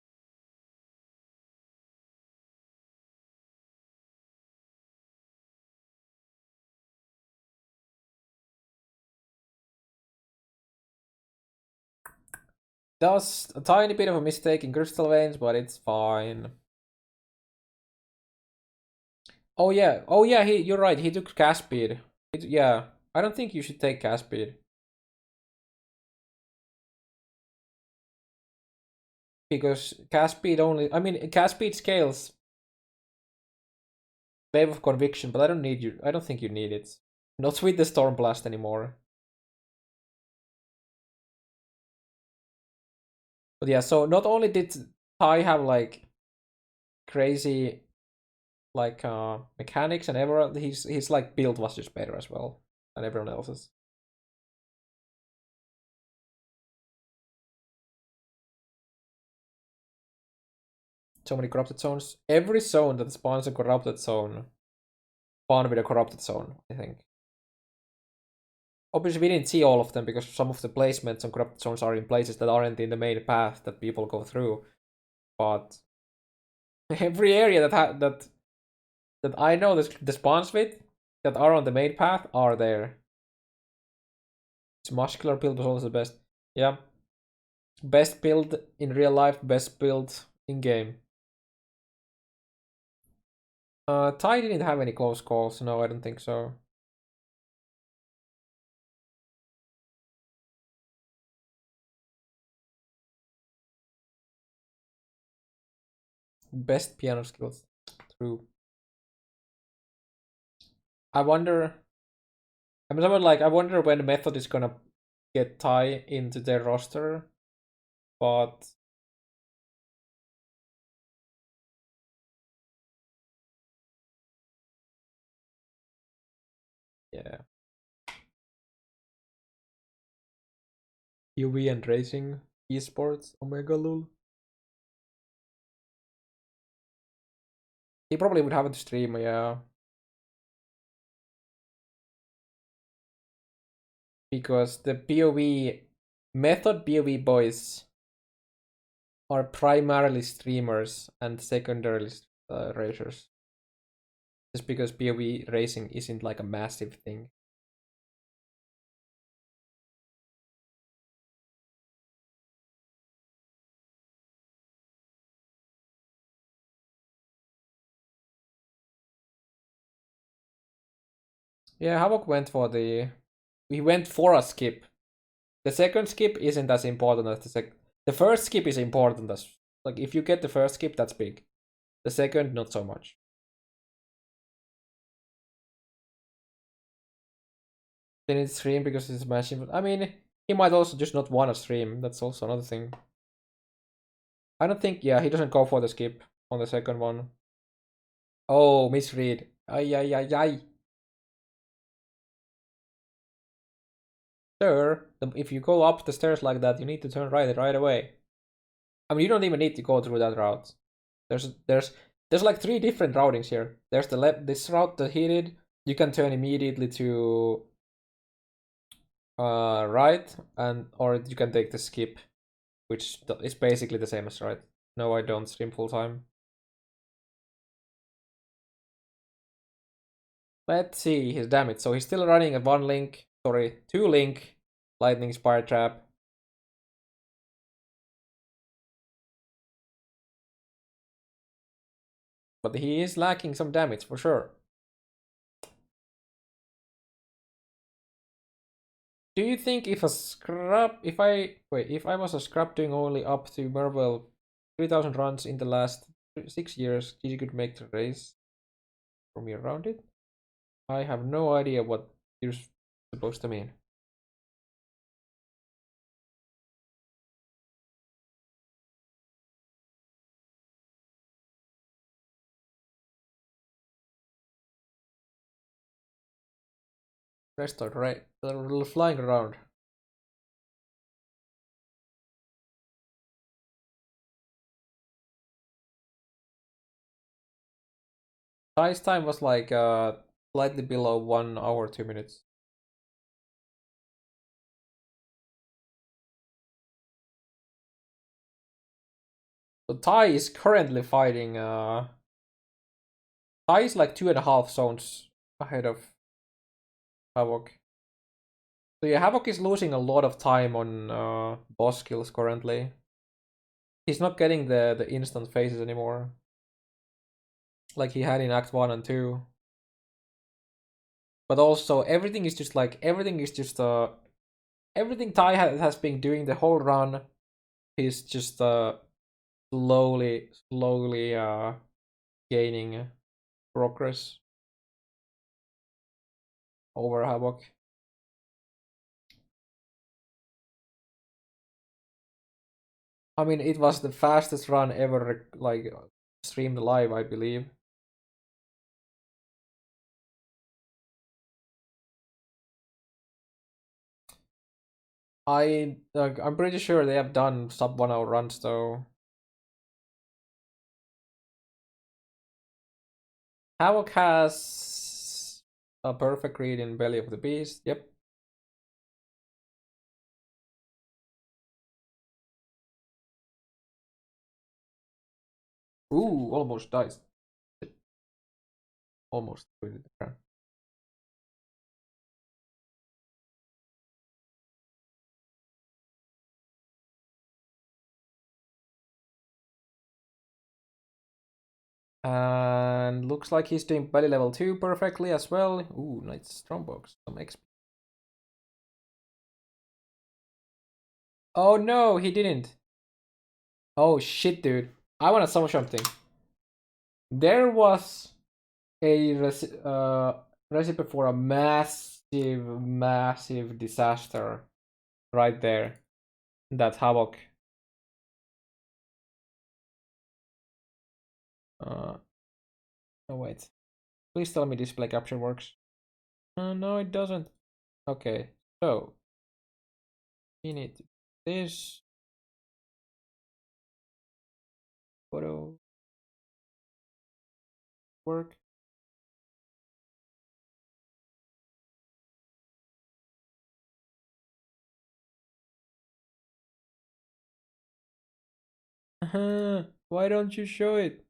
does a tiny bit of a mistake in Crystal Veins, but it's fine. Oh yeah, you're right. He took cast speed. Yeah, I don't think you should take cast speed. Because cast speed only, I mean, cast speed scales Wave of Conviction, but I don't think you need it. Not with the Storm Blast anymore. But yeah, so not only did Tai have like crazy like mechanics and everyone, his like build was just better as well than everyone else's. So many corrupted zones. Every zone that spawns a corrupted zone spawn with a corrupted zone, I think. Obviously, we didn't see all of them because some of the placements on corrupted zones are in places that aren't in the main path that people go through. But every area that I know the spawns with that are on the main path are there. Its muscular build was always the best. Yeah. Best build in real life, best build in game. Tai didn't have any close calls. No, I don't think so. Best piano skills. True. I wonder. I wonder when Method is gonna get Tai into their roster, but yeah. UV and racing esports. Omega lol. He probably would have it to stream. Yeah. Because the POE Method POE boys are primarily streamers and secondarily racers. Just because POE racing isn't like a massive thing. Yeah, Havoc went for he went for a skip. The second skip isn't as important as the first skip is important as like if you get the first skip, that's big. The second, not so much. Then it's stream because it's matching. I mean, he might also just not want to stream. That's also another thing. I don't think. Yeah, he doesn't go for the skip on the second one. Oh, misread. Ay ay ay ay. Sir, if you go up the stairs like that, you need to turn right away. I mean, you don't even need to go through that route. There's like 3 different routings here. There's the left this route that he did. You can turn immediately to right, and or you can take the skip, which is basically the same as right. No, I don't stream full time. Let's see his damage. So he's still running a 2 link lightning spire trap. But he is lacking some damage for sure. Do you think if I was a scrap doing only up to Marvel 3000 runs in the last 6 years, you could make the race for me around it? I have no idea what you're supposed to mean. Restart, right? They're flying around. Size time was like slightly below 1 hour 2 minutes. So Tai is currently fighting Tai is like 2.5 zones ahead of Havoc. So yeah, Havoc is losing a lot of time on boss kills currently. He's not getting the instant phases anymore. Like he had in Act 1 and 2. but also everything is just everything Ty has been doing the whole run is just slowly gaining progress over Havoc. I mean, it was the fastest run ever, like, streamed live, I believe. I'm pretty sure they have done sub 1 hour runs though. Havoc has a perfect read in Belly of the Beast. Yep. Ooh, almost dies. Almost with the crown. And looks like he's doing belly level 2 perfectly as well. Ooh, nice strong box. Some XP. Oh no, he didn't. Oh shit, dude. I wanna show something. There was a recipe for a massive disaster right there. That Havoc. Oh wait. Please tell me display capture works. No, it doesn't. Okay, so we need this photo work. Why don't you show it?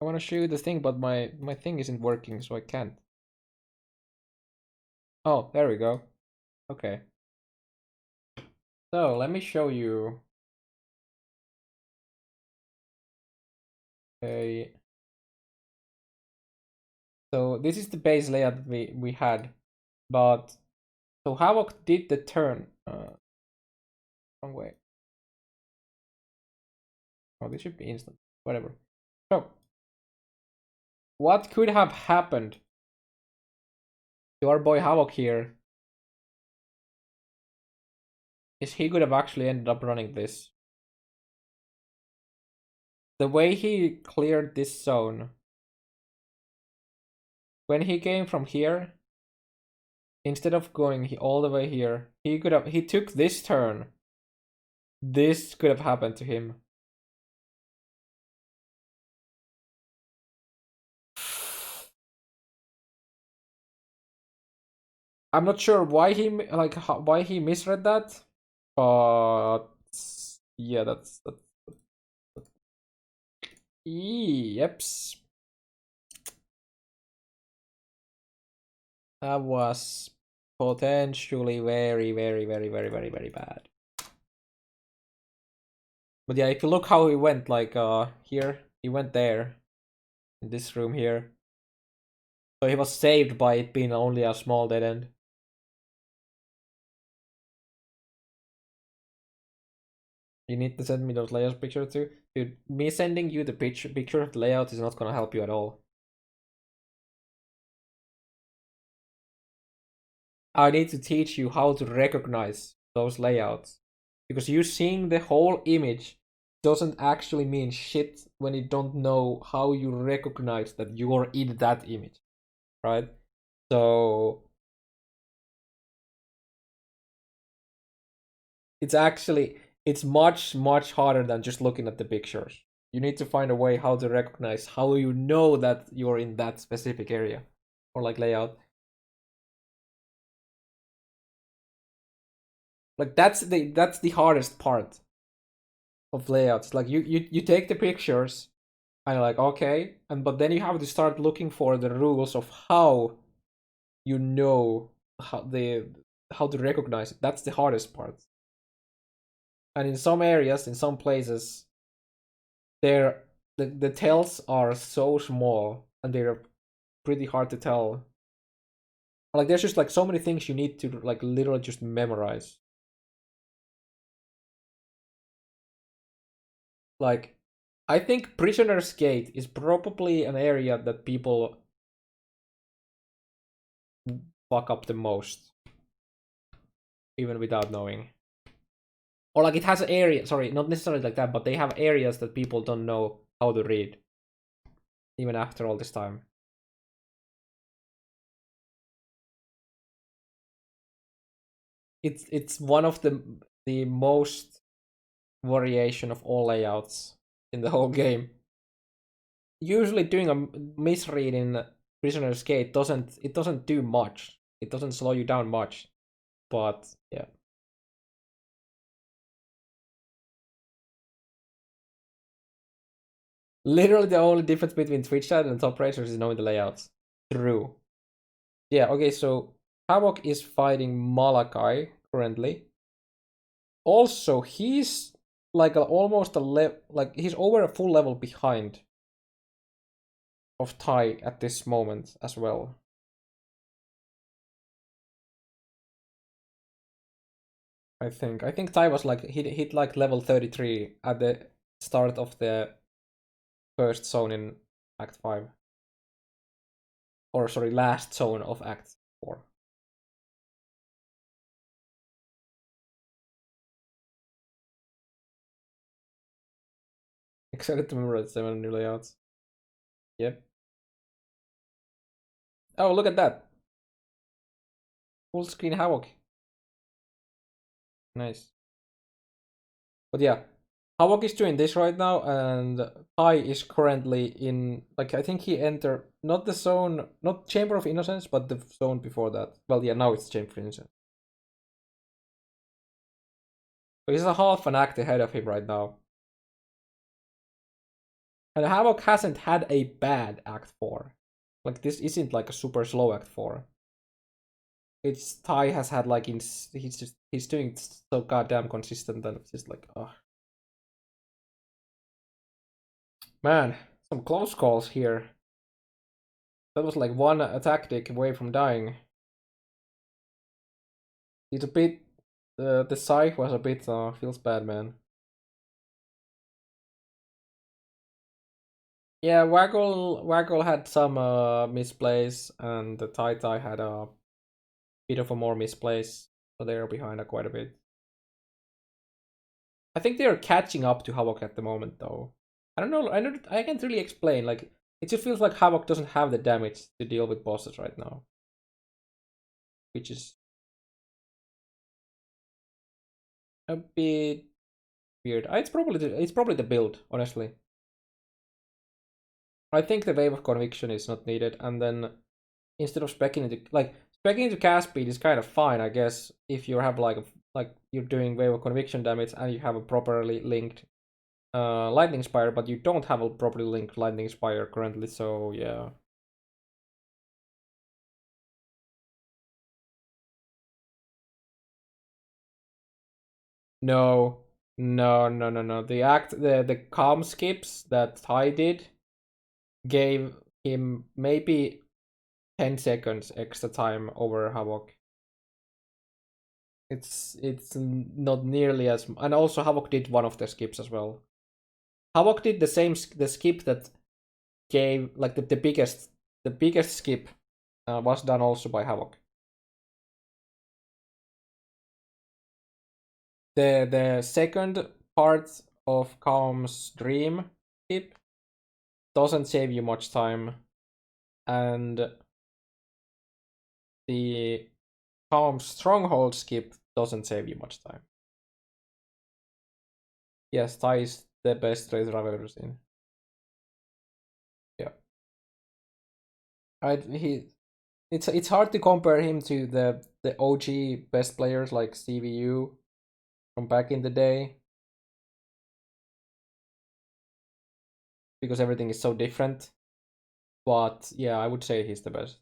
I want to show you the thing, but my thing isn't working, so I can't. Oh, there we go. Okay. So let me show you a. So this is the base layout we had, but so Havoc did the turn. Wrong way. Oh, this should be instant. Whatever. So what could have happened to our boy Havoc here is he could have actually ended up running this. The way he cleared this zone, when he came from here, instead of going all the way here, he took this turn. This could have happened to him. I'm not sure why why he misread that, but yeah, that's yep. That was potentially very bad. But yeah, if you look how he went, like here, he went there, in this room here. So he was saved by it being only a small dead end. You need to send me those layout pictures too. Dude, me sending you the picture of the layout is not gonna help you at all. I need to teach you how to recognize those layouts. Because you seeing the whole image doesn't actually mean shit when you don't know how you recognize that you're in that image. Right? So it's much harder than just looking at the pictures. You need to find a way how to recognize how you know that you're in that specific area or like layout. Like that's the hardest part of layouts. Like you take the pictures and you're like, okay, and but then you have to start looking for the rules of how you know how to recognize it. That's the hardest part. And in some areas, in some places, the tails are so small and they're pretty hard to tell. Like there's just like so many things you need to like literally just memorize. Like I think Prisoner's Gate is probably an area that people fuck up the most, even without knowing. Or like it has an area, sorry, not necessarily like that, but they have areas that people don't know how to read, even after all this time. It's one of the most variation of all layouts in the whole game. Usually doing a misread in Prisoner's Gate doesn't do much. It doesn't slow you down much. But yeah. Literally the only difference between Twitch chat and top racers is knowing the layouts. True. Yeah, okay, so Havoc is fighting Malachi currently. Also, he's like almost like he's over a full level behind of Tai at this moment as well. I think Tai was like hit like level 33 at the start of the first zone in Act 5. Or sorry, last zone of Act 4. Excited to memorize 7 new layouts. Yep. Oh, look at that. Full screen Havoc. Nice. But yeah, Havoc is doing this right now, and Tai is currently in, like, I think he entered, not the zone, not Chamber of Innocence, but the zone before that. Well, yeah, now it's Chamber of Innocence. So he's a half an act ahead of him right now. And Havoc hasn't had a bad Act 4. Like, this isn't like a super slow Act 4. It's Tai has had like he's doing so goddamn consistent that it's just like oh man, some close calls here. That was like one tactic away from dying. It's a bit the scythe was a bit feels bad, man. Yeah, Waggle had some misplays, and the Tai had a bit of a more misplays, so they're behind quite a bit. I think they're catching up to Havoc at the moment, though. I don't know. I can't really explain. Like, it just feels like Havoc doesn't have the damage to deal with bosses right now, which is a bit weird. It's probably the build, honestly. I think the wave of conviction is not needed, and then instead of specking into cast speed is kind of fine, I guess, if you have like you're doing wave of conviction damage and you have a properly linked lightning spire, but you don't have a properly linked lightning spire currently, so yeah. No, no. The calm skips that Tai did gave him maybe 10 seconds extra time over Havoc. It's not nearly as, and also Havoc did one of the skips as well. Havoc did the skip that gave like the biggest skip was done also by Havoc. The second part of Calm's dream skip doesn't save you much time, and the Calm stronghold skip doesn't save you much time. Yes, Tai is the best racer I've ever seen. Yeah. It's hard to compare him to the OG best players like CVU from back in the day, because everything is so different. But yeah, I would say he's the best.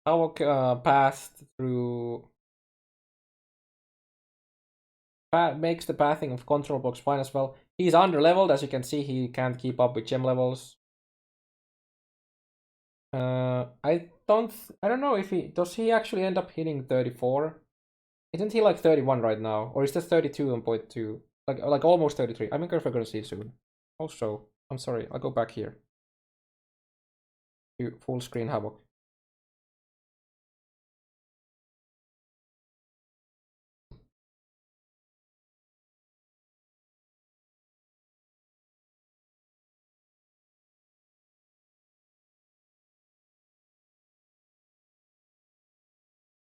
Havoc passed through makes the pathing of control blocks fine as well. He's under leveled, as you can see. He can't keep up with gem levels. I don't know if does he actually end up hitting 34? Isn't he like 31 right now, or is that 32 and 0.2? Like almost 33. I'm not sure if we're gonna see it soon. Also, I'm sorry. I'll go back here. Full screen Havoc.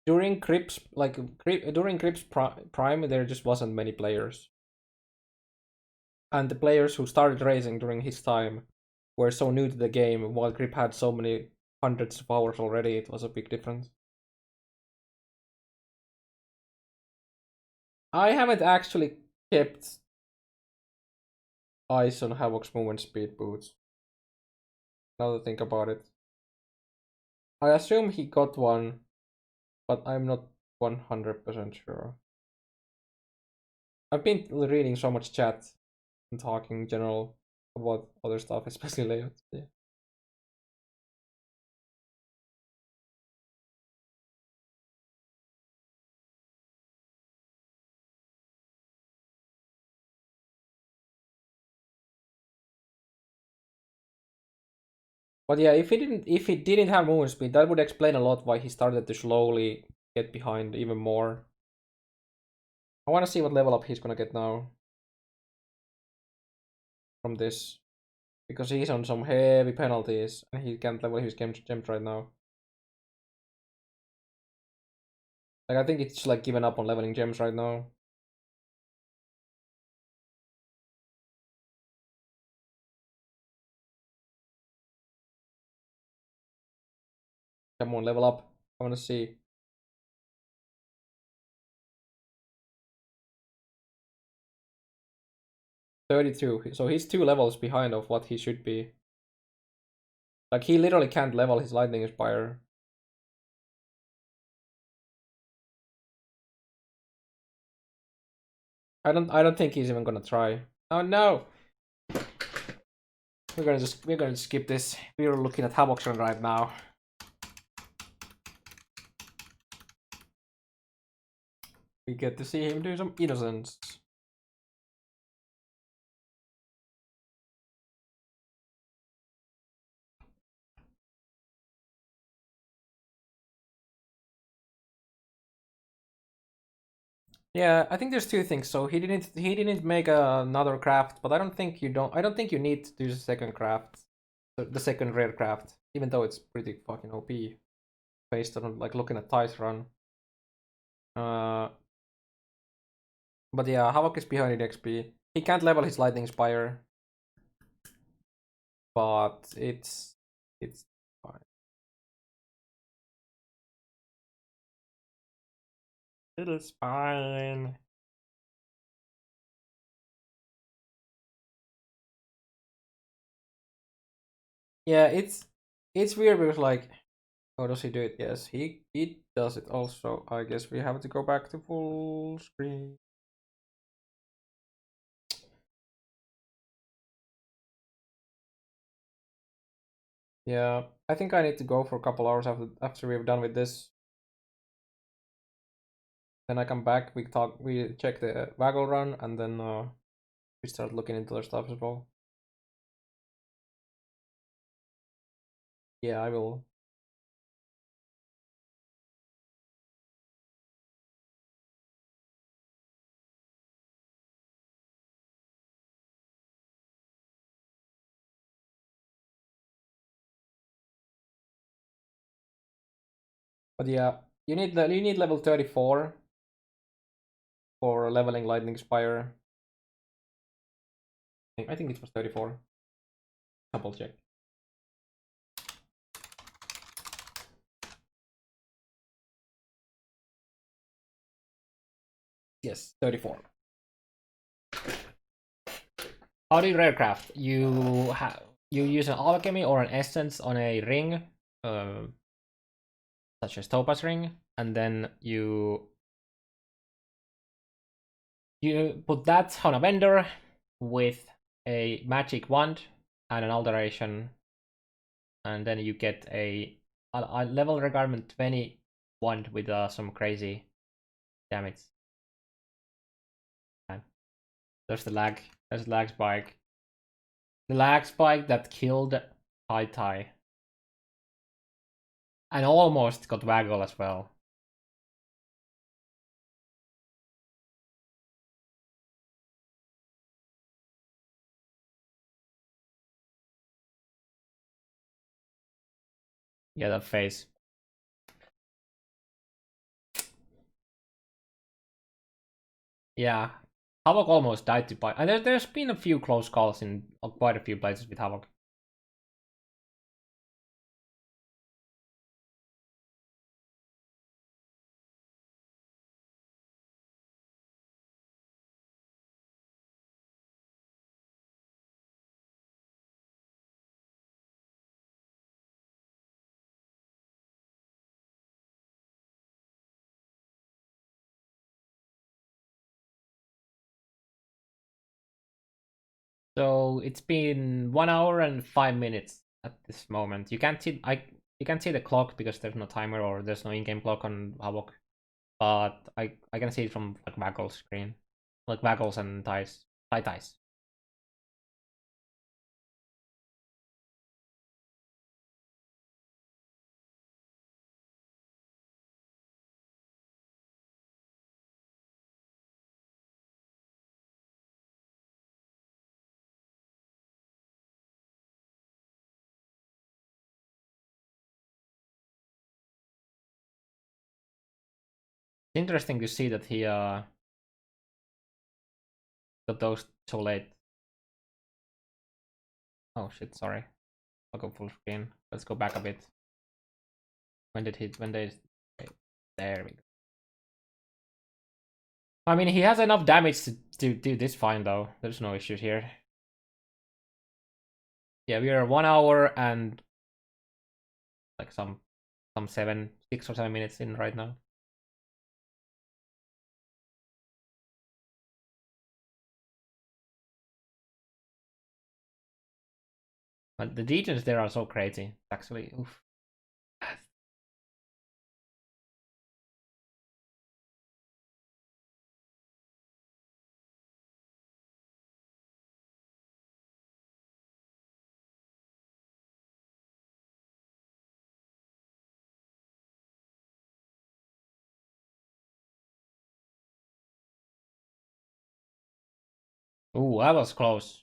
During Crips, during Crips Prime, there just wasn't many players, and the players who started racing during his time were so new to the game. While Grip had so many hundreds of hours already, it was a big difference. I haven't actually kept eyes on Havoc's movement speed boots. Now to think about it, I assume he got one, but I'm not 100% sure. I've been reading so much chat and talking in general about other stuff, especially layouts. Yeah. But yeah, if he didn't have movement speed, that would explain a lot why he started to slowly get behind even more. I want to see what level up he's gonna get now from this, because he's on some heavy penalties and he can't level his gems right now. Like I think it's like given up on leveling gems right now. Come on, level up. I want to see. 32. So he's 2 levels behind of what he should be. Like he literally can't level his lightning spire. I don't think he's even gonna try. Oh no! We're gonna skip this. We're looking at Havoc right now. We get to see him do some innocence. Yeah, I think there's two things. So he didn't make another craft, but I don't think you need to do the second craft, the second rare craft, even though it's pretty fucking OP based on like looking at Ty's run. But yeah, Havoc is behind in XP. He can't level his lightning spire, but it's fine. It is fine. Yeah, it's weird because like, how does he do it? Yes, he does it also. I guess we have to go back to full screen. Yeah, I think I need to go for a couple hours after we're done with this. Then I come back. We check the waggle run, and then we start looking into other stuff as well. Yeah, I will. But yeah, you need level 34 for leveling lightning spire. I think it was 34. Double check. Yes, 34. How do you rarecraft? You use an alchemy or an essence on a ring, such as topaz ring, and then you You put that on a vendor with a magic wand and an alteration, and then you get a level requirement 20 wand with some crazy damage. There's the lag. There's the lag spike. The lag spike that killed Tai Tai. And almost got Waggle as well. Yeah, that face. Yeah. Havoc almost died to Pyke. And there's been a few close calls in quite a few places with Havoc. So it's been 1 hour and 5 minutes at this moment. You can't see you can't see the clock because there's no timer or there's no in-game clock on Havoc. But I can see it from like Waggle's screen. Like Waggles and Ties. Ties. Interesting to see that he got those so late. Oh shit, sorry. I'll go full screen. Let's go back a bit. When did he okay, there we go. I mean, he has enough damage to do this fine though. There's no issues here. Yeah, we are 1 hour and like some 6 or 7 minutes in right now. But the degens there are so crazy. Actually, oof. Ooh, that was close.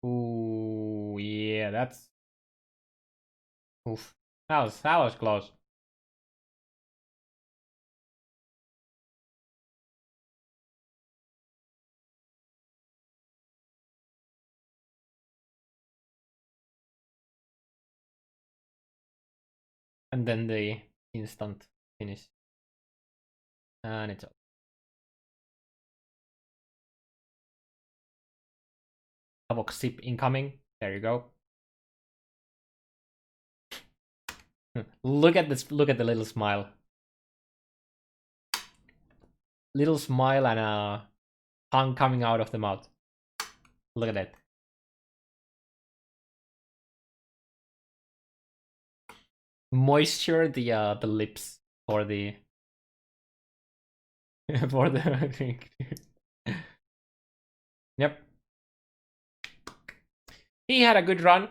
Ooh, yeah, that's oof. That was close. And then the instant finish. And it's up. Havoc sip incoming. There you go. Look at this. Look at the little smile. Little smile and a tongue coming out of the mouth. Look at that. Moisture the lips for the for the Yep. He had a good run.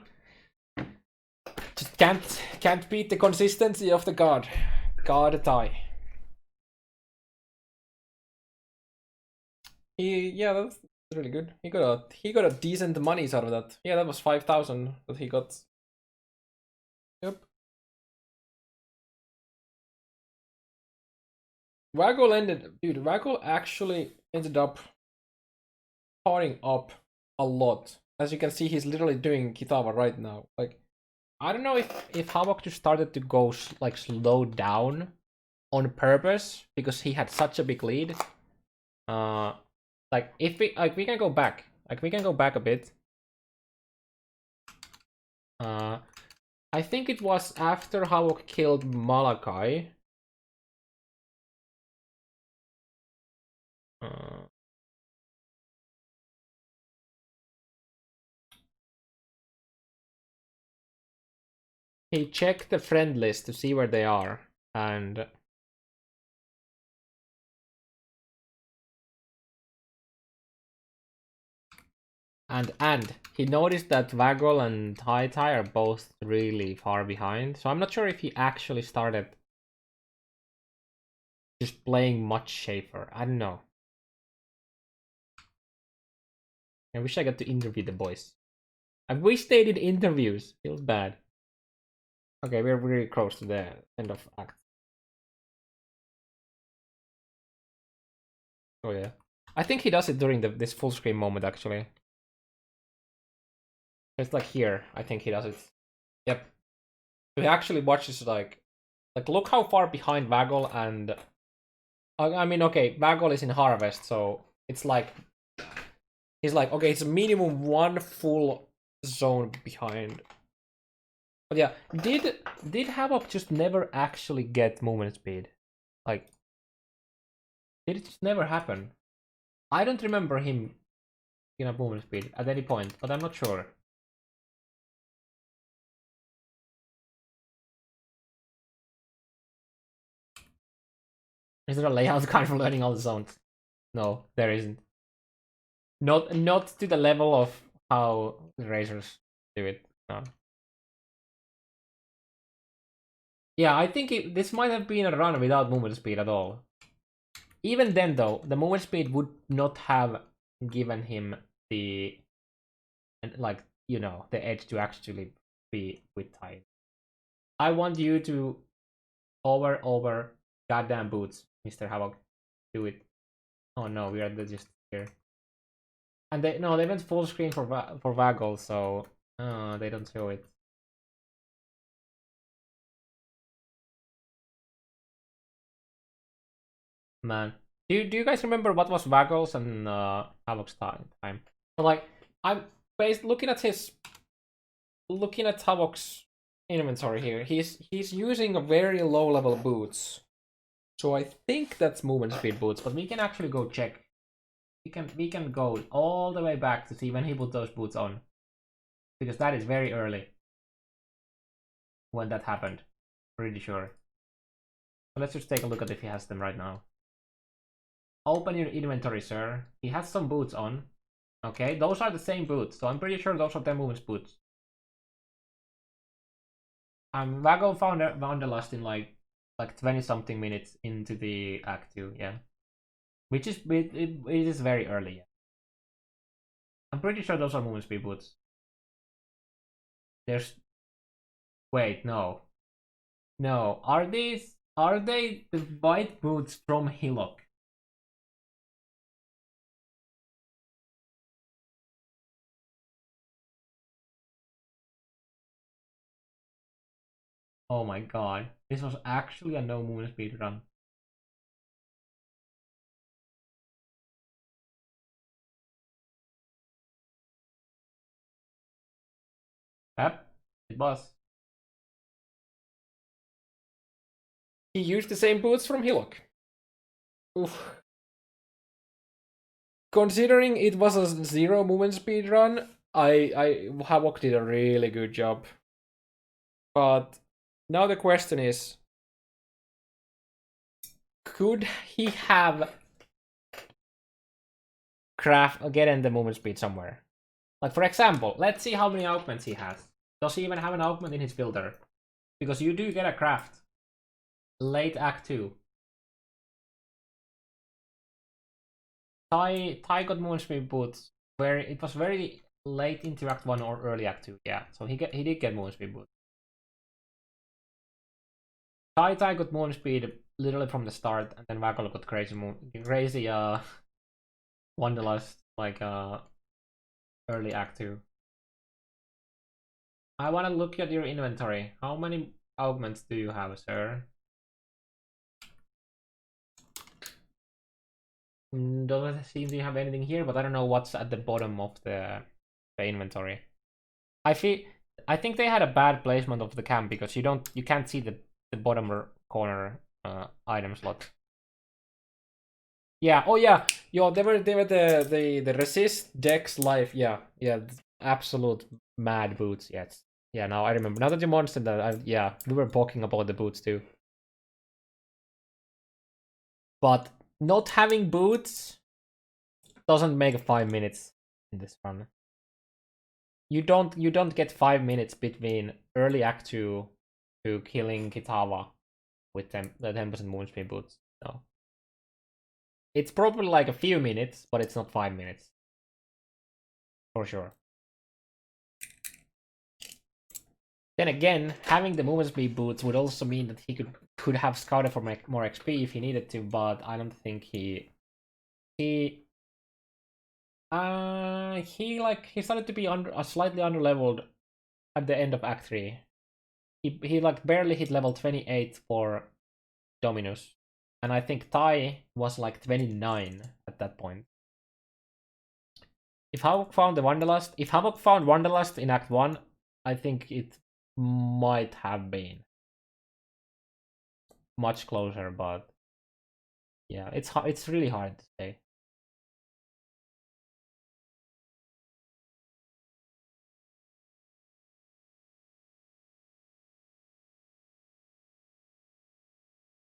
Just can't beat the consistency of the guard. Guard tie. Yeah, that's really good. He got a decent monies out of that. Yeah, that was 5,000 that he got. Yep. Waggle actually ended up parting up a lot. As you can see, he's literally doing Kitava right now. Like, I don't know if Havoc just started to go like slow down on purpose because he had such a big lead. Like if we can go back, a bit. I think it was after Havoc killed Malachi. he checked the friend list to see where they are, and he noticed that Vagol and Tai Tai are both really far behind. So I'm not sure if he actually started just playing much safer. I don't know. I wish I got to interview the boys. I wish they did interviews. Feels bad. Okay, we're really close to the end of act. Oh yeah. I think he does it during this full screen moment actually. It's like here. I think he does it. Yep. He actually watches like look how far behind Vagol and I mean okay, Vagol is in Harvest, so it's like he's like okay, it's a minimum one full zone behind. But yeah, did Havoc just never actually get movement speed? Like, did it just never happen? I don't remember him in a movement speed at any point, but I'm not sure. Is there a layout guide for learning all the zones? No, there isn't. Not to the level of how the racers do it. No. Yeah, I think this might have been a run without movement speed at all. Even then, though, the movement speed would not have given him the like the edge to actually be with time. I want you to over goddamn boots, Mr. Havoc. Do it. Oh no, we are just here. And they went full screen for Vagel, so they don't show it. Man, do you guys remember what was Vagel's and Havoc's time? So like I'm looking at Havoc's inventory here. He's using a very low level boots. So I think that's movement speed boots, but we can actually go check. We can go all the way back to see when he put those boots on. Because that is very early. When that happened. Pretty sure. So let's just take a look at if he has them right now. Open your inventory, sir. He has some boots on. Okay, those are the same boots, so I'm pretty sure those are 10 movements boots. Vago found Wanderlust in like 20 something minutes into the act 2, yeah. Which is it is very early, yeah. I'm pretty sure those are movement speed boots. There's wait, no. No, are they the white boots from Hillock? Oh my god. This was actually a no movement speed run. Yep, it was. He used the same boots from Hillock. Oof. Considering it was a 0 movement speed run, Havoc did a really good job. But now the question is, could he have getting the movement speed somewhere? Like for example, let's see how many augments he has. Does he even have an augment in his builder? Because you do get a craft. Late Act 2. Tai got movement speed boots where it was very late into Act 1 or early Act 2. Yeah, so he did get movement speed boots. Tai got movement speed literally from the start, and then Vagol got crazy Wanderlust like early Act 2. I wanna look at your inventory. How many augments do you have, sir? Doesn't seem to have anything here, but I don't know what's at the bottom of the inventory. I think they had a bad placement of the camp because you can't see the bottom corner item slot. Yeah. Oh yeah. Yo, they were the resist Dex life. Yeah. Absolute mad boots. Yes. Yeah, now I remember. Now that you mentioned that, yeah, we were talking about the boots too. But not having boots doesn't make 5 minutes in this run. You don't get 5 minutes between early Act 2 to killing Kitava with the 10% Moonspeed boots. No. It's probably like a few minutes, but it's not 5 minutes. For sure. Then again, having the movement speed boots would also mean that he could have scouted for more XP if he needed to, but I don't think he started to be slightly underleveled at the end of Act 3. He like barely hit level 28 for Dominus. And I think Tai was like 29 at that point. If Havoc found Wanderlust in Act 1, I think it might have been much closer, but yeah, it's really hard to say.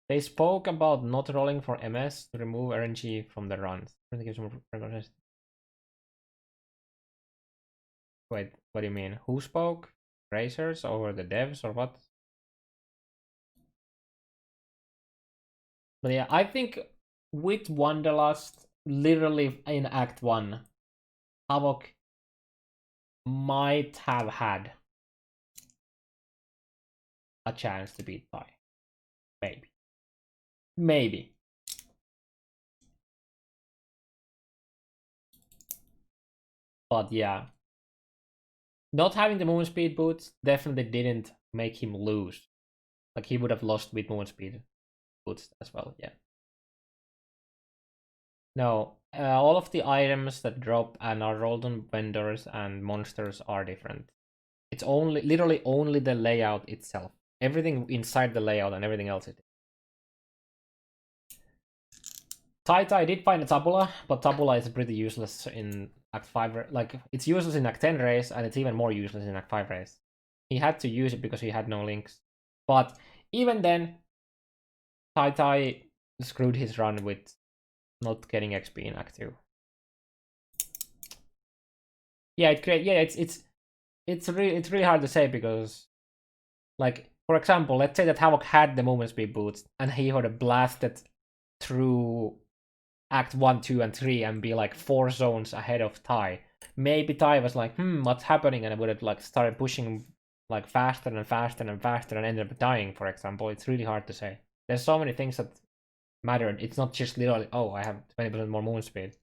They spoke about not rolling for MS to remove RNG from the runs. Wait, what do you mean? Who spoke? Racers or the devs or what? But yeah, I think with Wanderlust, literally in Act 1, Havoc might have had a chance to beat Tai. Maybe. Maybe. But yeah. Not having the movement speed boots definitely didn't make him lose. Like he would have lost with movement speed boots as well, yeah. No, all of the items that drop and are rolled on vendors and monsters are different. It's literally only the layout itself. Everything inside the layout and everything else is. Tai did find a tabula, but tabula is pretty useless in Act 5. Like, it's useless in Act 10 race, and it's even more useless in Act 5 race. He had to use it because he had no links. But even then, Tai screwed his run with not getting XP in Act 2. Yeah, it's really hard to say because, like, for example, let's say that Havoc had the movement speed boots and he would have blasted through Act 1, 2, and 3 and be like 4 zones ahead of Tai. Maybe Tai was like, what's happening? And I would have like started pushing like faster and faster and faster and ended up dying, for example. It's really hard to say. There's so many things that matter. It's not just literally, oh, I have 20% more movement speed.